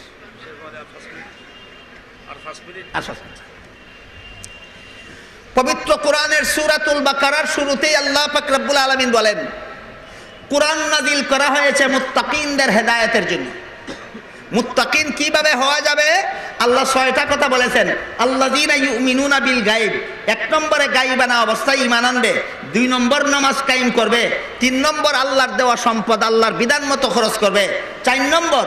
পবিত্র কোরআনের সূরাতুল বাকারার শুরুতেই আল্লাহ পাক রব্বুল আলামিন বলেন কোরআন নাজিল করা হয়েছে মুত্তাকিনদের হেদায়েতের জন্য। মুত্তাকিন কিভাবে হওয়া যাবে? আল্লাহ 6টা কথা বলেছেন। আল্লাযীনা ইউমিনুনা বিল গায়ব, 1 নম্বরে গায়বানা অবস্থায় ঈমান আনবে, 2 নম্বর নামাজ কায়েম করবে, 3 নম্বর আল্লাহর দেওয়া সম্পদ আল্লাহর বিধান মতো খরচ করবে, 4 নম্বর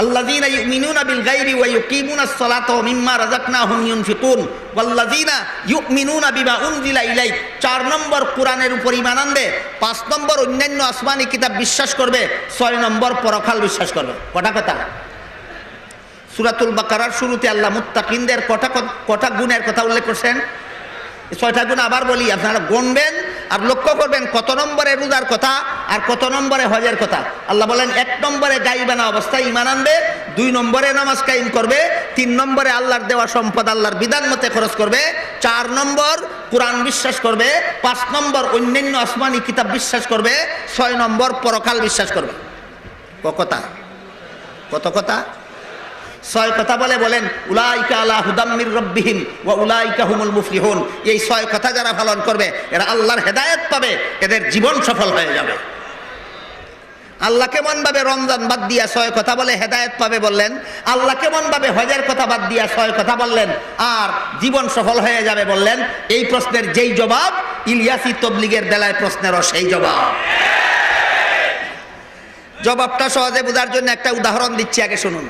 আল্লাযীনা ইউমিনুনা বিল গায়বি ওয়া ইউকিমুনাস সালাতা ওয়া মিম্মা রাযাকনাহুম ইউনফিকুন ওয়াল্লাযীনা ইউমিনুনা বিমা উনজিলা ইলাইক, 4 নম্বর কোরআনের উপর ঈমান আনবে, 5 নম্বর অন্যান্য আসমানি কিতাব বিশ্বাস করবে, 6 নম্বর পরকাল বিশ্বাস করবে। কটা কথা? সূরাতুল বাকারার শুরুতে আল্লাহ মুত্তাকিনদের কটা গুণের কথা উল্লেখ করছেন? 6টা গুণ আবার বলি, আপনারা গুনবেন আর লক্ষ্য করবেন কত নম্বরে রোজার কথা আর কত নম্বরে হজের কথা। আল্লাহ বলেন 1 নম্বরে গায়বানা অবস্থায় ঈমান আনবে, 2 নম্বরে নামাজ কায়েম করবে, 3 নম্বরে আল্লাহর দেওয়া সম্পদ আল্লাহর বিধান মতে খরচ করবে, 4 নম্বর কোরআন বিশ্বাস করবে, 5 নম্বর অন্যান্য আসমানি কিতাব বিশ্বাস করবে, 6 নম্বর পরকাল বিশ্বাস করবে। কত কথা? 6 কথা বলেন উলাইকা আলা হুদাম মির রাব্বিহিম ওয়া উলাইকা হুমুল মুফলিহুন। এই 6 কথা যারা পালন করবে এরা আল্লাহর হেদায়েত পাবে, এদের জীবন সফল হয়ে যাবে। আল্লাহ কেমন ভাবে রমজান বাদ দিয়া 6 কথা বলে হেদায়েত পাবে বললেন, আল্লাহ কেমন ভাবে হজের কথা বাদ দিয়া 6 কথা বললেন আর জীবন সফল হয়ে যাবে বললেন? এই প্রশ্নের যেই জবাব ইলিয়াসি তবলিগের বেলায় প্রশ্নেরও সেই জবাব। জবাবটা সহজে বোঝার জন্য একটা উদাহরণ দিচ্ছি, আগে শুনুন।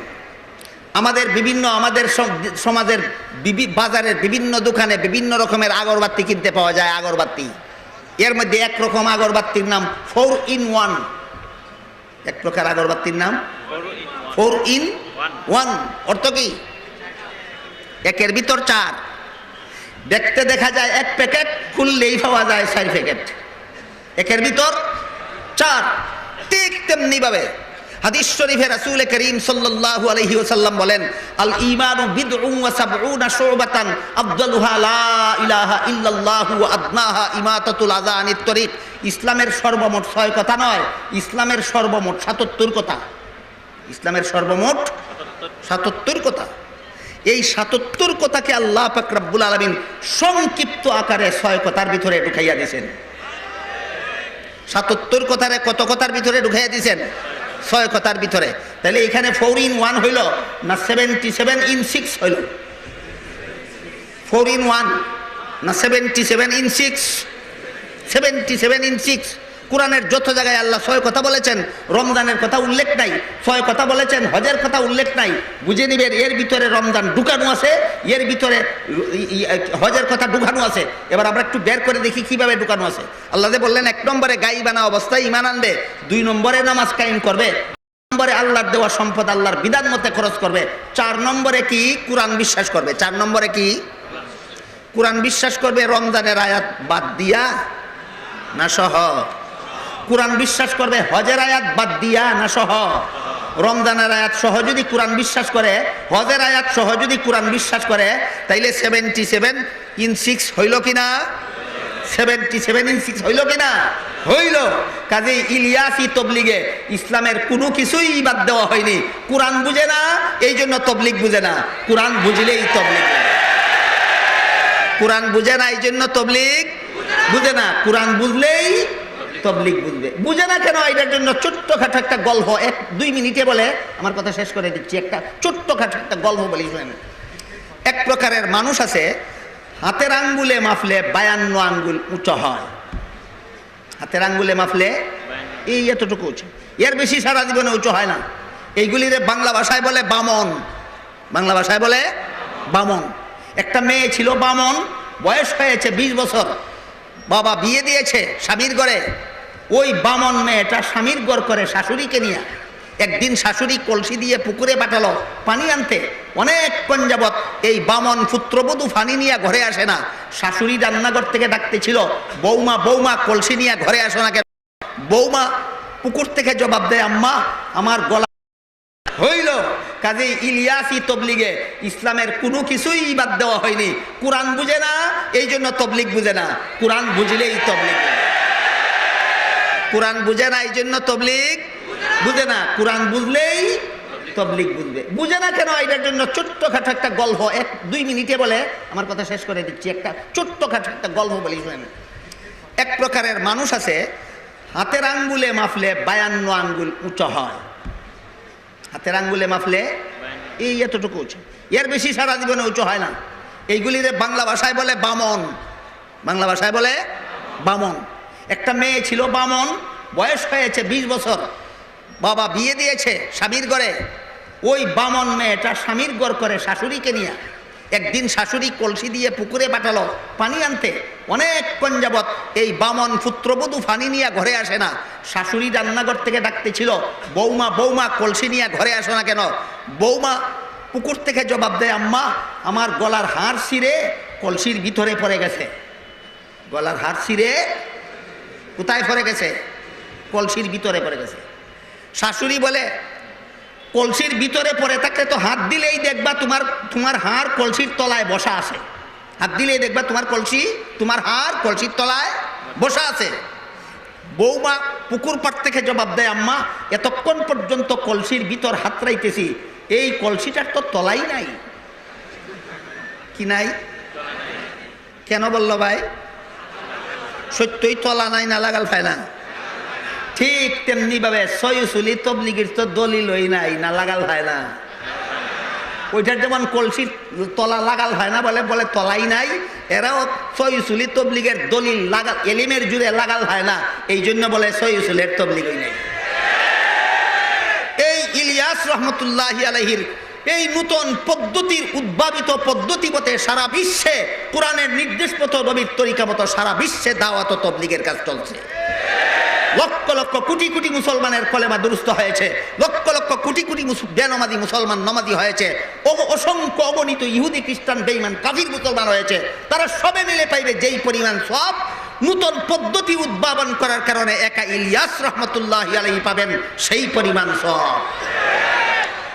আমাদের সমাজের বাজারের বিভিন্ন দোকানে বিভিন্ন রকমের আগরবাতি কিনতে পাওয়া যায়। আগরবাতি, এর মধ্যে এক রকম আগরবাতির নাম 4 in 1। এক প্রকার আগরবাতির নাম 4 in 1। অর্থ কি? একের ভিতর 4। দেখতে দেখা যায় 1 প্যাকেট, খুললেই পাওয়া যায় 4 প্যাকেট। একের ভিতর 4। ঠিক তেমনি ভাবে হাদিস শরীফে রাসূল করিম সাল্লাল্লাহু আলাইহি ওয়াসাল্লাম বলেন আল ঈমানু বিদউন ওয়া সাবউনা শুবাতান আফদালুহা লা ইলাহা ইল্লাল্লাহু ওয়া আদনাহা ইমাতাতুল আযা আনিত তরিক। ইসলামের সর্বমোট 6 কথা নয়, ইসলামের সর্বমোট 77 কথা। ইসলামের সর্বমোট 77 কথা। এই 77 কথাকে আল্লাহ পাক রব্বুল আলামিন সংক্ষিপ্ত আকারে 6 কথার ভিতরে ঢুকাইয়া দিয়েছেন। 77 কথারে কত কথার ভিতরে ঢুকাইয়া দিয়েছেন? 6 কথার ভিতরে। তাহলে এখানে 4 in 1 হইল না 77 in 6 হইল? 4 in 1 না 77 in 6? 77 in 6। কোরআনের যত জায়গায় আল্লাহ 6 কথা বলেছেন, রমজানের কথা উল্লেখ নাই, 6 কথা বলেছেন, হজের কথা উল্লেখ নাই। বুঝে নিবেন এর ভিতরে রমজান ঢুকানো আছে, এর ভিতরে হজের কথা ঢুকানো আছে। এবার আমরা একটু বের করে দেখি কিভাবে ঢুকানো আছে। আল্লাহ যে বললেন 1 নম্বরে গায়বানা অবস্থায় ঈমান আনবে, 2 নম্বরে নামাজ কায়েম করবে, 3 নম্বরে আল্লাহর দেওয়া সম্পদ আল্লাহর বিধান মতে খরচ করবে, 4 নম্বরে কি? কোরআন বিশ্বাস করবে। 4 নম্বরে কি? কোরআন বিশ্বাস করবে। রমজানের আয়াত বাদ দিয়া না সহ? কোরআন বিশ্বাস করবে হজের আয়াত বাদ দিয়া না সহ? রমজানের আয়াত সহ যদি কোরআন বিশ্বাস করে, হজের আয়াত সহ যদি কোরআন বিশ্বাস করে, তাইলে 77 in 6 হইল কিনা? 77 in 6 হইল কিনা? হইল। কাজেই ইলিয়াসি তবলিগে ইসলামের কোনো কিছুই বাদ দেওয়া হয়নি। কোরআন বুঝে না, এই জন্য তবলিগ বুঝে না। কোরআন বুঝলেই তবলিগ। কোরআন বুঝে না, এই জন্য তবলিগ বুঝে না। কোরআন বুঝলেই তবলিগ বুঝবে। বুঝে না কেন? এটার জন্য ছোট্টখাটো একটা গল্প 1-2 মিনিটে বলে আমার কথা শেষ করে দিচ্ছি। একটা ছোট্টখাটো একটা গল্প বলি শুনেন। এক প্রকারের মানুষ আছে, হাতের আঙ্গুলে মাপলে 52 আঙ্গুল উঁচু হয়। হাতের আঙ্গুলে মাপলে এই এতটুকু উঁচু, এর বেশি সারা জীবনে উঁচু হয় না। এইগুলিরে বাংলা ভাষায় বলে বামন। বাংলা ভাষায় বলে বামন। একটা মেয়ে ছিল বামন, বয়স হয়েছে 20 বছর, বাবা বিয়ে দিয়েছে স্বামীর ঘরে। ওই বামন মেয়েটা স্বামীর ঘর করে শাশুড়িকে নিয়ে। একদিন শাশুড়ি কলসি দিয়ে পুকুরে পাঠালো পানি আনতে। অনেকক্ষণ যাবৎ এই বামন পুত্রবধূ পানি নিয়ে ঘরে আসে না। শাশুড়ি রান্নাঘর থেকে ডাকতেছিল, বৌমা বৌমা কলসি নিয়ে ঘরে আসো না কেন? বৌমা পুকুর থেকে জবাব দেয়, আম্মা আমার গলা হইল। কাজে ইলিয়াসি তবলিগে ইসলামের কোনো কিছুই বাদ দেওয়া হয়নি। কোরআন বুঝে না, এই জন্য তবলিগ বুঝে না। কোরআন বুঝলেই তবলিগ, কোরআন বুঝে না এই জন্য তবলিগ বুঝে না। কোরআন বুঝলেই তবলিগ বুঝবে। বুঝে না কেন? এটার জন্য ছোট্টখাটো একটা গল্প 1-2 মিনিটে বলে আমার কথা শেষ করে দিচ্ছি। একটা ছোট্টখাটো একটা গল্প বলি শুনেন। এক প্রকারের মানুষ আছে, হাতের আঙ্গুলে মাপলে 52 আঙ্গুল উঁচু হয়। হাতের আঙ্গুলে মাপলে এই এতটুকু উঁচু, এর বেশি সারা জীবনে উঁচু হয় না। এইগুলিরে বাংলা ভাষায় বলে বামন। বাংলা ভাষায় বলে বামন। একটা মেয়ে ছিল বামন, বয়স হয়েছে 20 বছর, বাবা বিয়ে দিয়েছে স্বামীর ঘরে। ওই বামন মেয়েটা স্বামীর ঘর করে শাশুড়িকে নিয়ে। একদিন শাশুড়ি কলসি দিয়ে পুকুরে পাঠালো পানি আনতে। অনেকক্ষণ যাবৎ এই বামন পুত্রবধূ পানি নিয়ে ঘরে আসে না। শাশুড়ি রান্নাঘর থেকে ডাকতেছিল, বৌমা বৌমা কলসি নিয়ে ঘরে আসো না কেন? বৌমা পুকুর থেকে জবাব দেয়, আম্মা আমার গলার হাড় ছিঁড়ে কলসির ভিতরে পড়ে গেছে। গলার হাড় ছিঁড়ে কোথায় পড়ে গেছে? কলসির ভিতরে পড়ে গেছে। শাশুড়ি বলে, কলসির ভিতরে পড়ে থাকলে তো হাত দিলেই দেখবা তোমার হাড় কলসির তলায় বসা আছে। হাত দিলেই দেখবা তোমার হাড় কলসির তলায় বসা আছে। বৌমা পুকুর পাড় থেকে জবাব দেয়, আম্মা এতক্ষণ পর্যন্ত কলসির ভিতর হাত রাইতেছি, এই কলসিটার তো তলাই নাই। কি নাই? কেন বললো ভাই? সত্যই তলা নাই, না লাগাল পায় না? ঠিক তেমনি ভাবে সয়ুসুলি তবলিগের তো দলিলই নাই, না লাগাল হয় না। ওইটার যেমন কলসির তলা লাগাল হয় না বলে বলে তলাই নাই, এরাও সয়ুসুলি তবলিগের দলিল লাগাল এলিমের জুড়ে লাগাল হয় না, এই জন্য বলে সয়ুসুলের তবলিগই নেই। এই ইলিয়াস রহমতুল্লাহি আলাইহির এই নূতন পদ্ধতির উদ্ভাবিত পদ্ধতি মতে সারা বিশ্বে কোরআনের নির্দেশ মতো নবীর তরিকা মতো সারা বিশ্বে দাওয়াত ও তবলিগের কাজ চলছে। লক্ষ লক্ষ কোটি কোটি মুসলমানের কলেমা দুরুস্ত হয়েছে। লক্ষ লক্ষ কোটি কোটি বেনামাজি মুসলমান নামাজি হয়েছে। অসংখ্য অগণিত ইহুদি খ্রিস্টান বেঈমান কাফির মুসলমান হয়েছে। তারা সবে মিলে পাইবে যেই পরিমাণ সব। নূতন পদ্ধতি উদ্ভাবন করার কারণে একা ইলিয়াস রহমতুল্লাহি আলাইহি পাবেন সেই পরিমাণ সব।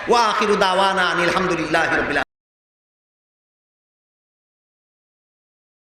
ওয়া আখিরু দাওয়ানা আলহামদুলিল্লাহি রাব্বিল আলামিন।